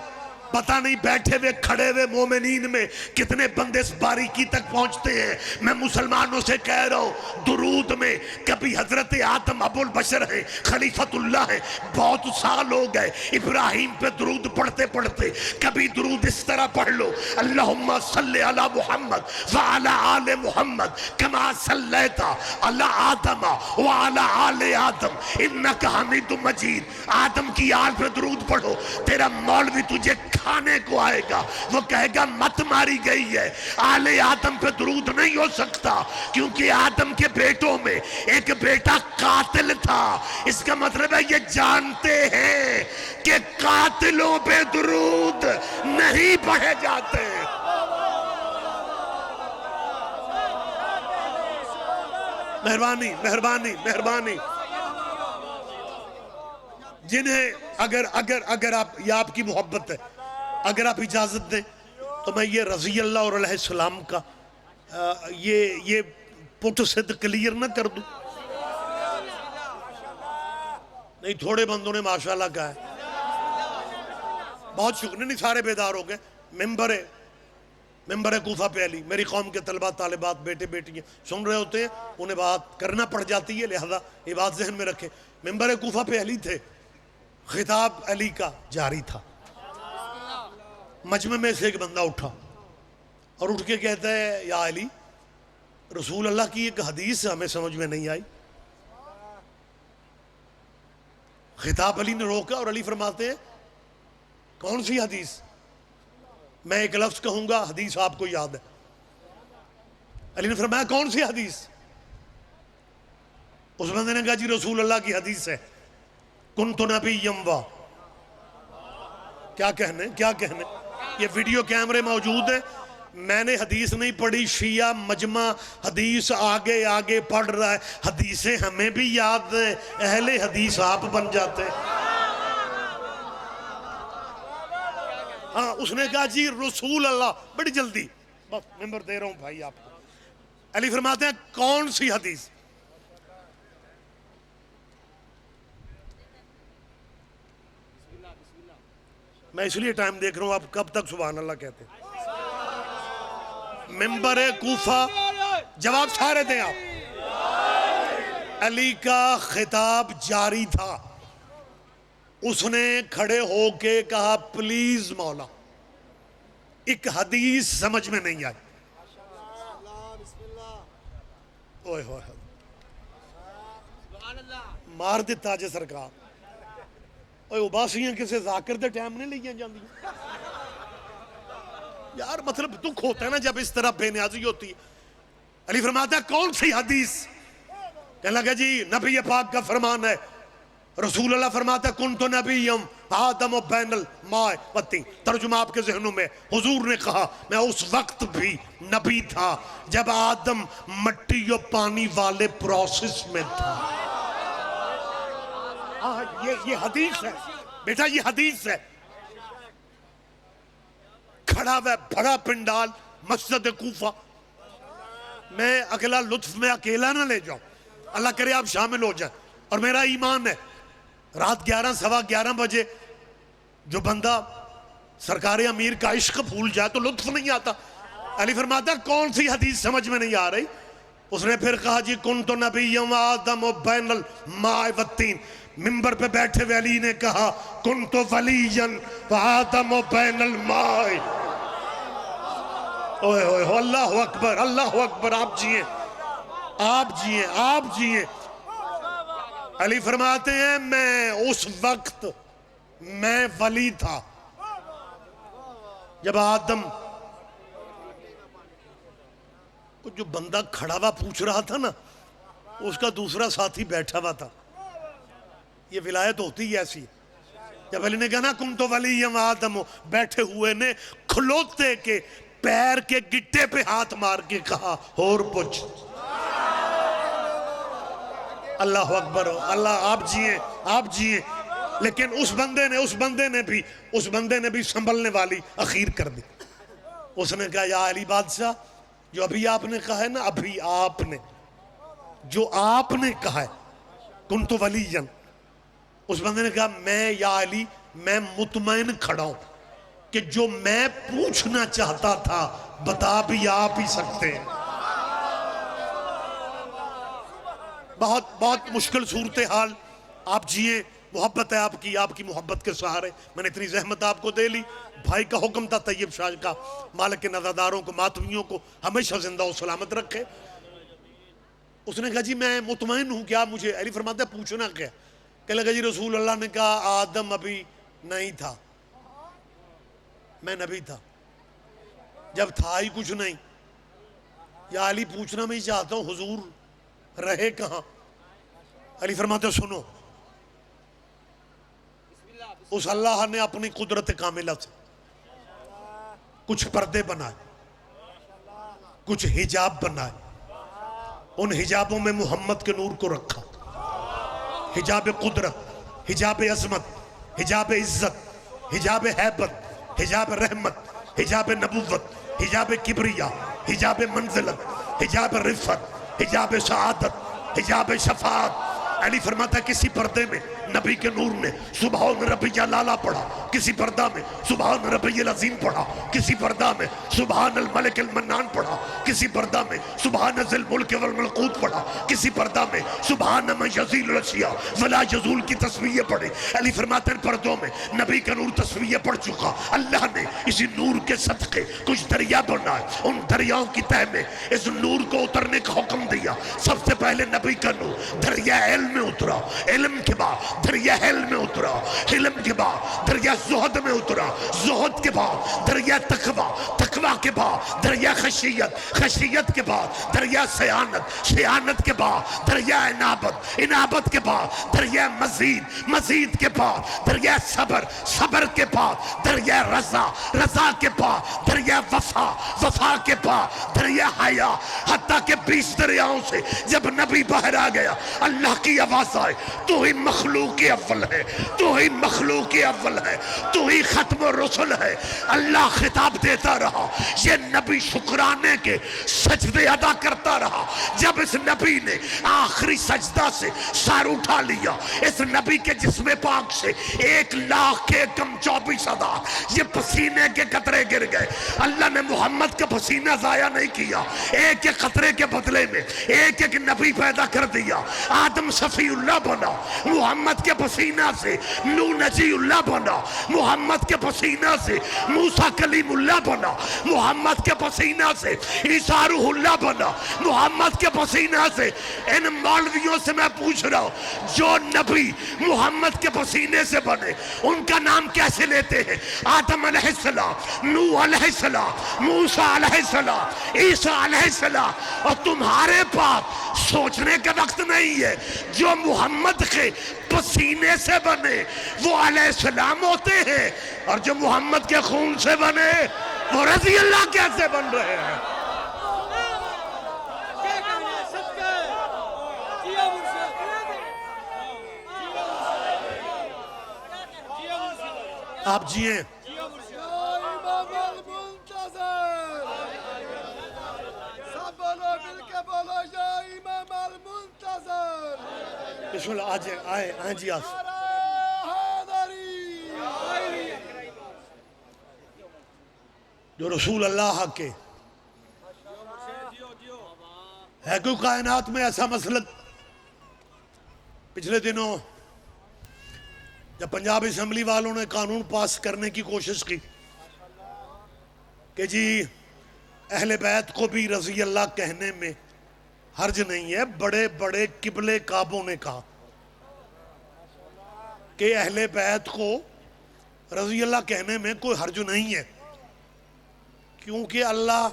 پتہ نہیں بیٹھے ہوئے کھڑے ہوئے مومنین میں کتنے بندے اس باریکی تک پہنچتے ہیں. میں مسلمانوں سے کہہ رہا ہوں درود میں کبھی حضرت آدم ابو البشر ہیں، خلیفۃ اللہ ہیں، بہت سال ہو گئے ابراہیم پہ درود پڑھتے پڑھتے. کبھی درود اس طرح پڑھ لو اللہم صلی علی محمد وعلی آل محمد کما صلیت علی آدم وعلی آل آدم انکا حمید مجید. آدم کی آل پہ درود پڑھو. تیرا مولوی تجھے کھانے کو آئے گا، وہ کہے گا مت ماری گئی ہے. آل آدم پہ درود نہیں ہو سکتا کیونکہ آدم کے بیٹوں میں ایک بیٹا قاتل تھا. اس کا مطلب ہے یہ جانتے ہیں کہ قاتلوں پہ درود نہیں پڑھے جاتے. مہربانی مہربانی مہربانی. جنہیں اگر آپ یا آپ کی محبت ہے، اگر آپ اجازت دیں تو میں یہ رضی اللہ اور علیہ السلام کا یہ پٹ صد کلیر نہ کر دوں. نہیں تھوڑے بندوں نے ماشاءاللہ کہا ہے. بہت شکریہ. نہیں سارے بیدار ہو گئے. ممبر کوفہ پہ علی، میری قوم کے طلبہ طالبات بیٹے بیٹیاں سن رہے ہوتے ہیں، انہیں بات کرنا پڑ جاتی ہے، لہذا یہ بات ذہن میں رکھیں. ممبر کوفہ پہ علی تھے، خطاب علی کا جاری تھا. مجمع میں سے ایک بندہ اٹھا اور اٹھ کے کہتا ہے یا علی، رسول اللہ کی ایک حدیث ہمیں سمجھ میں نہیں آئی. خطاب علی نے روکا اور علی فرماتے ہیں کون سی حدیث؟ میں ایک لفظ کہوں گا، حدیث آپ کو یاد ہے. علی نے فرمایا کون سی حدیث؟ اس بندے نے کہا جی رسول اللہ کی حدیث ہے کنت نبیم وا. کیا کہنے یہ ویڈیو کیمرے موجود ہیں. میں نے حدیث نہیں پڑھی، شیعہ مجمع حدیث آگے پڑھ رہا ہے. حدیثیں ہمیں بھی یاد ہیں، اہل حدیث آپ بن جاتے ہیں. ہاں اس نے کہا جی رسول اللہ، بڑی جلدی بس نمبر دے رہا ہوں بھائی آپ کو. علی فرماتے ہیں کون سی حدیث؟ میں اس لیے ٹائم دیکھ رہا ہوں، آپ کب تک سبحان اللہ کہتے ہیں. ممبر کوفہ، جواب سارے دیں آپ. علی کا خطاب جاری تھا. اس نے کھڑے ہو کے کہا پلیز مولا ایک حدیث سمجھ میں نہیں آئی. اوئے ہوئے مار دیتا جے سرکار. اوئے اباسیاں کسے ذاکر دے ٹائم نہیں لئیاں جاندی یار. مطلب دکھ ہوتا ہے نا جب اس طرح بے نیازی ہوتی ہے. علی فرماتا ہے کون سی حدیث؟ کہنے لگا جی نبی پاک کا فرمان ہے. رسول اللہ فرماتا ہے کنت نبیم آدم و بین الماء والطین۔ ترجمہ آپ کے ذہنوں میں، حضور نے کہا میں اس وقت بھی نبی تھا جب آدم مٹی و پانی والے پروسیس میں تھا۔ یہ حدیث ہے بیٹا، یہ حدیث ہے۔ کھڑا ہوا بڑا پنڈال مسجد کوفہ، میں اگلا لطف میں اکیلا نہ لے جاؤں، اللہ کرے آپ شامل ہو جائیں۔ اور میرا ایمان ہے رات 11 سوا 11 بجے جو بندہ سرکار امیر کا عشق بھول جائے تو لطف نہیں آتا۔ علی فرماتا کون سی حدیث سمجھ میں نہیں آ رہی؟ اس نے پھر کہا جی کنت نبی و آدم و بین الماء والطین۔ ممبر پہ بیٹھے ہوئے علی نے کہا کنت ولییا و آدم و بین الماء۔ اوہ اوہ اللہ اکبر، اللہ اکبر، آپ جیئے آپ جیئے آپ جیئے۔ علی فرماتے ہیں میں اس وقت میں ولی تھا جب آدم جو بندہ کھڑا ہوا پوچھ رہا تھا نا، اس کا دوسرا ساتھی بیٹھا ہوا تھا۔ یہ ولایت ہوتی ہے ایسی۔ جب علی نے کہا نا کم تو ولی آدم، بیٹھے ہوئے نے کھلوتے کے پیر کے گٹے پہ ہاتھ مار کے کہا اور پوچھ۔ اللہ اکبر، اللہ آپ جیئے آپ جیئے۔ لیکن اس بندے نے بھی سنبھلنے والی اخیر کر دی۔ اس نے کہا یا علی بادشاہ، جو ابھی آپ نے کہا ہے نا، ابھی آپ نے جو آپ نے کہا ہے کنت ولیًا، اس بندے نے کہا میں یا علی میں مطمئن کھڑا ہوں کہ جو میں پوچھنا چاہتا تھا بتا بھی آپ ہی سکتے ہیں۔ بہت مشکل صورتحال، آپ جیئے، محبت ہے آپ کی محبت کے سہارے میں نے اتنی زحمت آپ کو دے لی۔ بھائی کا حکم تھا طیب شاہ کا، مالک کے نظرداروں کو، ماتمیوں کو ہمیشہ زندہ و سلامت رکھے۔ اس نے کہا جی میں مطمئن ہوں، کیا مجھے؟ علی فرماتا ہے پوچھنا کیا؟ کہنے لگا جی رسول اللہ نے کہا آدم ابھی نہیں تھا، میں نبی تھا جب تھا ہی کچھ نہیں۔ یا علی پوچھنا میں ہی چاہتا ہوں حضور رہے کہاں؟ علی فرماتے سنو، اس اللہ نے اپنی قدرت کاملہ سے کچھ پردے بنائے، کچھ حجاب بنائے، ان حجابوں میں محمد کے نور کو رکھا۔ حجاب قدرت، حجاب عظمت، حجاب عزت، حجاب حیبت، حجاب رحمت، حجاب نبوت، حجاب کبریہ، حجاب منزلت، حجاب رفت، حجاب سعادت، حجاب شفاعت۔ علی فرماتا ہے کسی پردے میں نبی کے نور نے سبحان ربی جلالہ پڑھا، کسی پردہ میں سبحان ربی العظیم پڑھا، کسی پردہ میں سبحان الملک المنان پڑھا، کسی پردہ میں سبحان ذی الملک والملکوت پڑھا، کسی پردہ میں سبحان من یزیل الاشیاء ولا یزول کی تسبیح پڑھے۔ علی فرماتے ہیں پردوں میں نبی کا نور تسبیح پڑھ چکا، اللہ نے اسی نور کے صدقے کچھ دریا بنائے، ان دریاؤں کی تہ میں اس نور کو اترنے کا حکم دیا۔ سب سے پہلے نبی کا نور دریا علم میں اترا، علم کے بعد دریا حلم میں اترا، حلم کے بعد دریا زہد میں اترا، زہد کے بعد دریا تقوی، تقوی کے بعد دریا خشیت، خشیت کے بعد دریا سیانت، سیانت کے بعد دریا انابت، انابت کے بعد دریا مزید، مزید کے بعد دریا صبر، صبر کے بعد دریا رضا، رضا کے بعد دریا وفا، وفا کے بعد دریا حیا، حتیٰ کہ 20 دریاؤں سے جب نبی باہر آ گیا اللہ کی آواز آئے تو ہی مخلوق اول ہے، تو ہی مخلوق اول ہے، تو ہی ختم الرسل ہے۔ اللہ خطاب دیتا رہا، یہ نبی شکرانے کے سجدے ادا کرتا رہا۔ جب اس نبی نے آخری سجدہ سے سر اٹھا لیا، اس نبی کے جسم پاک سے 1,00,000 کے کم 24,000 یہ پسینے کے قطرے گر گئے۔ اللہ نے محمد کا پسینہ ضائع نہیں کیا، ایک ایک قطرے کے بدلے میں ایک ایک نبی پیدا کر دیا۔ آدم صفی اللہ بنا، محمد کے پسینہ سے نوح نجی اللہ بنا، محمد کے پسینہ سے موسیٰ کلیم اللہ بنا، محمد کے پسینہ سے عیسیٰ روح اللہ بنا، محمد کے پسینہ سے۔ ان مولویوں سے میں پوچھ رہا ہوں جو نبی محمد کے پسینے سے بنے، ان کا نام کیسے لیتے ہیں؟ آدم علیہ السلام، نوح علیہ السلام، موسیٰ علیہ السلام، عیسیٰ علیہ السلام. اور تمہارے پاس سوچنے کا وقت نہیں ہے. جو محمد کے پسینے سے بنے وہ علیہ السلام ہوتے ہیں، اور جو محمد کے خون سے بنے وہ رضی اللہ کیسے بن رہے ہیں؟ آپ جئیں. بسم اللہ. آئیں جی آپ. جو رسول اللہ کے ہے کوئی کائنات میں ایسا مسلک؟ پچھلے دنوں جب پنجاب اسمبلی والوں نے قانون پاس کرنے کی کوشش کی کہ جی اہل بیت کو بھی رضی اللہ کہنے میں حرج نہیں ہے، بڑے بڑے قبلے کعبوں نے کہا کہ اہل بیت کو رضی اللہ کہنے میں کوئی حرج نہیں ہے، کیونکہ اللہ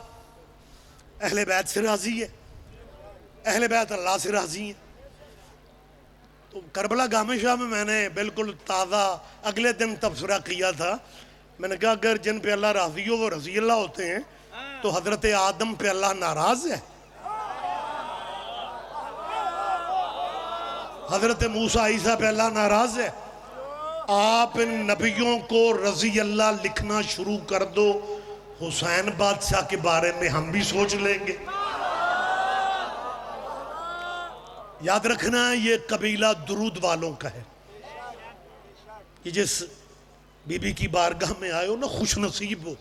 اہل بیت سے راضی ہے، اہل بیت اللہ سے راضی ہیں. تو کربلا گام شاہ میں نے بالکل تازہ اگلے دن تبصرہ کیا تھا. میں نے کہا اگر جن پہ اللہ راضی ہو وہ رضی اللہ ہوتے ہیں تو حضرت آدم پہ اللہ ناراض ہے؟ حضرت موسیٰ عیسیٰ پہ اللہ ناراض ہے؟ آپ ان نبیوں کو رضی اللہ لکھنا شروع کر دو، حسین بادشاہ کے بارے میں ہم بھی سوچ لیں گے. یاد رکھنا یہ قبیلہ درود والوں کا ہے. یہ جس بی بی کی بارگاہ میں آئے ہو نا، خوش نصیب ہو.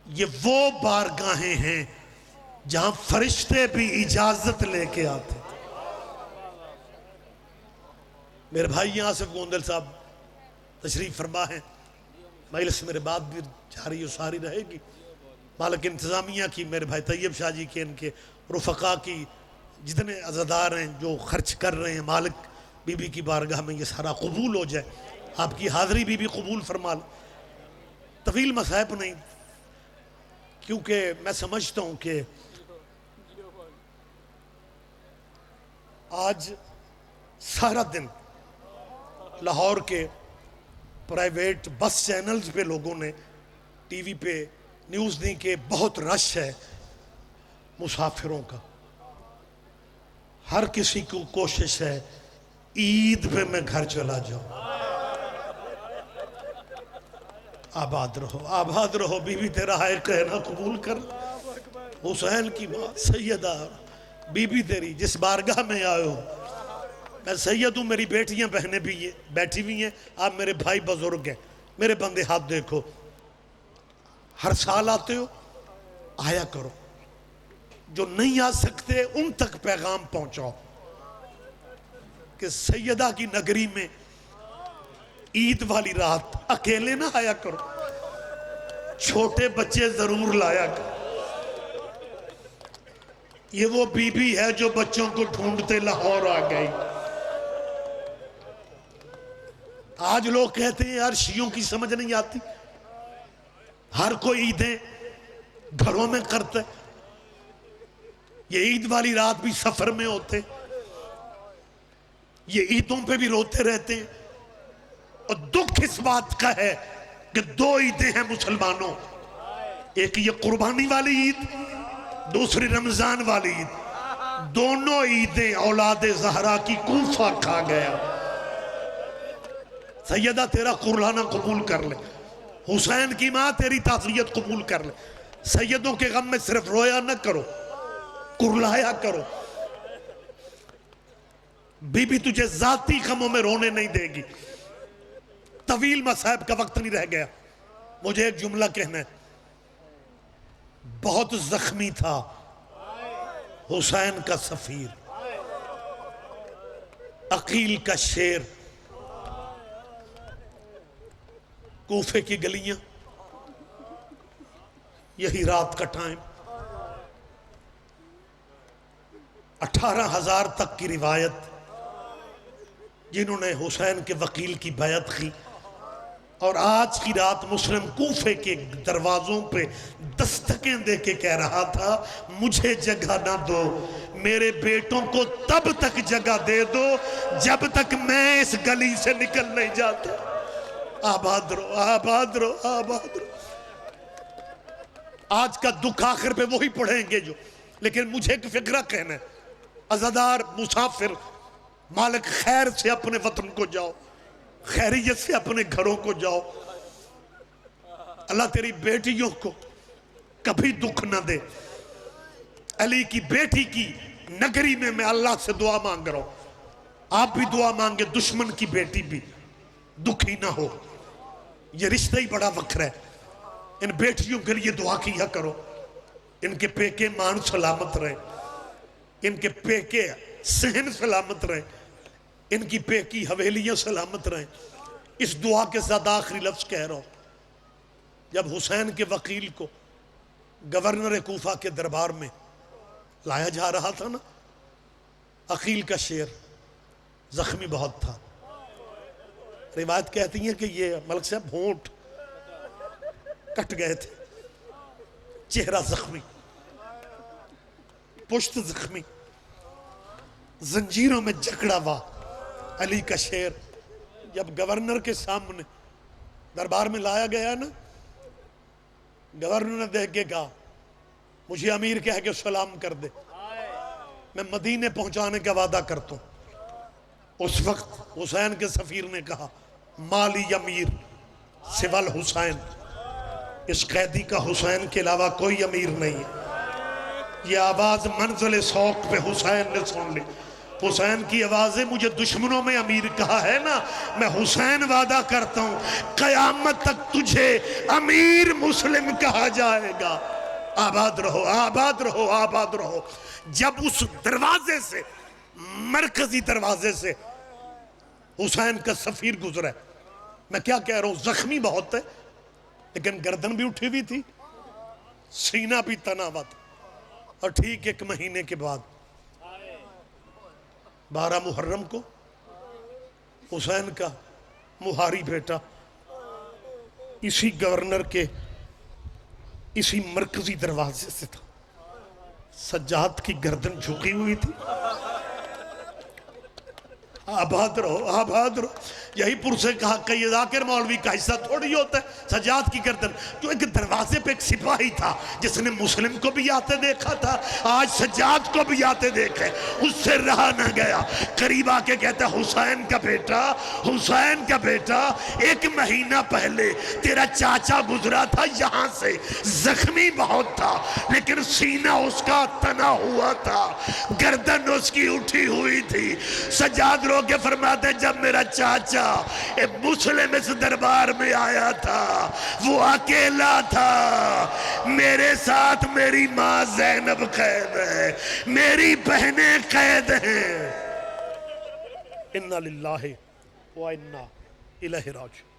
یہ وہ بارگاہیں ہیں جہاں فرشتے بھی اجازت لے کے آتے. میرے بھائی آصف گوندل صاحب تشریف فرما ہیں. مجلس میرے بعد بھی جاری و ساری رہے گی. مالک انتظامیہ کی، میرے بھائی طیب شاہ جی کے، ان کے رفقا کی، جتنے عزادار ہیں جو خرچ کر رہے ہیں، مالک بی بی کی بارگاہ میں یہ سارا قبول ہو جائے. آپ کی حاضری بھی قبول فرما لیں. طویل مصائب نہیں، کیونکہ میں سمجھتا ہوں کہ آج سارا دن لاہور کے پرائیویٹ بس چینلز پہ لوگوں نے، ٹی وی پہ نیوز دی کہ بہت رش ہے مسافروں کا. ہر کسی کو کوشش ہے عید پہ میں گھر چلا جاؤں. آباد رہو، آباد رہو. بی بی تیرا ہے کہنا قبول کر. حسین کی ماں سیدہ بی بی تیری جس بارگاہ میں آئے ہو، میں سید ہوں، میری بیٹیاں بہنیں بھی ہیں بیٹھی ہوئی ہیں، آپ میرے بھائی بزرگ ہیں. میرے بندے ہاتھ دیکھو، ہر سال آتے ہو، آیا کرو. جو نہیں آ سکتے ان تک پیغام پہنچاؤ کہ سیدہ کی نگری میں عید والی رات اکیلے نہ آیا کرو، چھوٹے بچے ضرور لایا کرو. یہ وہ بی بی ہے جو بچوں کو ڈھونڈتے لاہور آ گئی. آج لوگ کہتے ہیں یار شیعوں کی سمجھ نہیں آتی، ہر کوئی عیدیں گھروں میں کرتے. یہ عید والی رات بھی سفر میں ہوتے، یہ عیدوں پہ بھی روتے رہتے ہیں. اور دکھ اس بات کا ہے کہ دو عیدیں ہیں مسلمانوں، ایک یہ قربانی والی عید، دوسری رمضان والی عید. دونوں عیدیں اولاد زہرا کی کوفہ کھا گیا. سیدہ تیرا قربانہ قبول کر لے، حسین کی ماں تیری تعزیت قبول کر لے. سیدوں کے غم میں صرف رویا نہ کرو، کرلایا کرو. بی بی تجھے ذاتی غموں میں رونے نہیں دے گی. طویل مصائب کا وقت نہیں رہ گیا. مجھے ایک جملہ کہنا ہے. بہت زخمی تھا حسین کا سفیر، عقیل کا شیر. کوفے کی گلیاں، یہی رات کا ٹائم، 18,000 تک کی روایت. جنہوں نے حسین کے وکیل کی بیعت کی، اور آج کی رات مسلم کوفے کے دروازوں پہ دستکیں دے کے کہہ رہا تھا مجھے جگہ نہ دو، میرے بیٹوں کو تب تک جگہ دے دو جب تک میں اس گلی سے نکل نہیں جاتا۔ آباد رہو، آباد رہو، آباد رہو۔ آج کا دکھ آخر پہ وہی پڑھیں گے جو، لیکن مجھے ایک فکرہ کہنا ہے، عزادار مسافر مالک خیر سے اپنے وطن کو جاؤ، خیریت سے اپنے گھروں کو جاؤ۔ اللہ تیری بیٹیوں کو کبھی دکھ نہ دے۔ علی کی بیٹی کی نگری میں اللہ سے دعا مانگ رہا ہوں، آپ بھی دعا مانگے دشمن کی بیٹی بھی دکھی نہ ہو۔ یہ رشتہ ہی بڑا وکر ہے، ان بیٹیوں کے لیے دعا کیا کرو، ان کے پیکے مان سلامت رہیں، ان کے پیکے صحن سلامت رہیں، ان کی پیکی حویلیاں سلامت رہیں۔ اس دعا کے ساتھ آخری لفظ کہہ رہا ہوں، جب حسین کے وکیل کو گورنر کوفہ کے دربار میں لایا جا رہا تھا نا، عقیل کا شیر زخمی بہت تھا، روایت کہتی ہے کہ یہ ملک صاحب ہونٹ کٹ گئے تھے، چہرہ زخمی، پشت زخمی، زنجیروں میں جکڑا ہوا علی کا شیر جب گورنر کے سامنے دربار میں لایا گیا نا، گورنر نے دیکھ کے کہا مجھے امیر کہہ کے سلام کر دے، میں مدینے پہنچانے کا وعدہ کرتا ہوں۔ اس وقت حسین کے سفیر نے کہا مالی امیر سوى الحسین، اس قیدی کا حسین کے علاوہ کوئی امیر نہیں ہے۔ یہ آواز منزل سوق پہ حسین نے سن لی، حسین کی آوازیں مجھے دشمنوں میں امیر کہا ہے نا، میں حسین وعدہ کرتا ہوں قیامت تک تجھے امیر مسلم کہا جائے گا۔ آباد رہو، آباد رہو، آباد رہو۔ جب اس دروازے سے، مرکزی دروازے سے حسین کا سفیر گزرا ہے، میں کیا کہہ رہا ہوں، زخمی بہت ہے لیکن گردن بھی اٹھی ہوئی تھی، سینہ بھی تنا ہوا تھا، اور ٹھیک 1 مہینے کے بعد 12 محرم کو حسین کا مہاری بیٹا اسی گورنر کے اسی مرکزی دروازے سے تھا، سجاد کی گردن جھکی ہوئی تھی۔ آباد رہو، آباد رہو۔ یہی پر سے کہا کہ یہ ذاکر مولوی کا حصہ تھوڑی ہوتا ہے سجاد کی گردن، تو ایک دروازے پہ ایک سپاہی تھا جس نے مسلم کو بھی آتے دیکھا تھا، آج سجاد کو بھی آتے دیکھے، اس سے رہا نہ گیا، قریب آ کے کہتا حسین کا بیٹا، حسین کا بیٹا، 1 مہینہ پہلے تیرا چاچا گزرا تھا یہاں سے، زخمی بہت تھا لیکن سینہ اس کا تنا ہوا تھا، گردن اس کی اٹھی ہوئی تھی۔ سجاد رو کے فرماتے جب میرا چاچا مسلم اس دربار میں آیا تھا وہ اکیلا تھا، میرے ساتھ میری ماں زینب قید ہے، میری بہنیں قید ہیں۔ اِنَّا لِلَّهِ وَإِنَّا إِلَيْهِ رَاجِعُونَ۔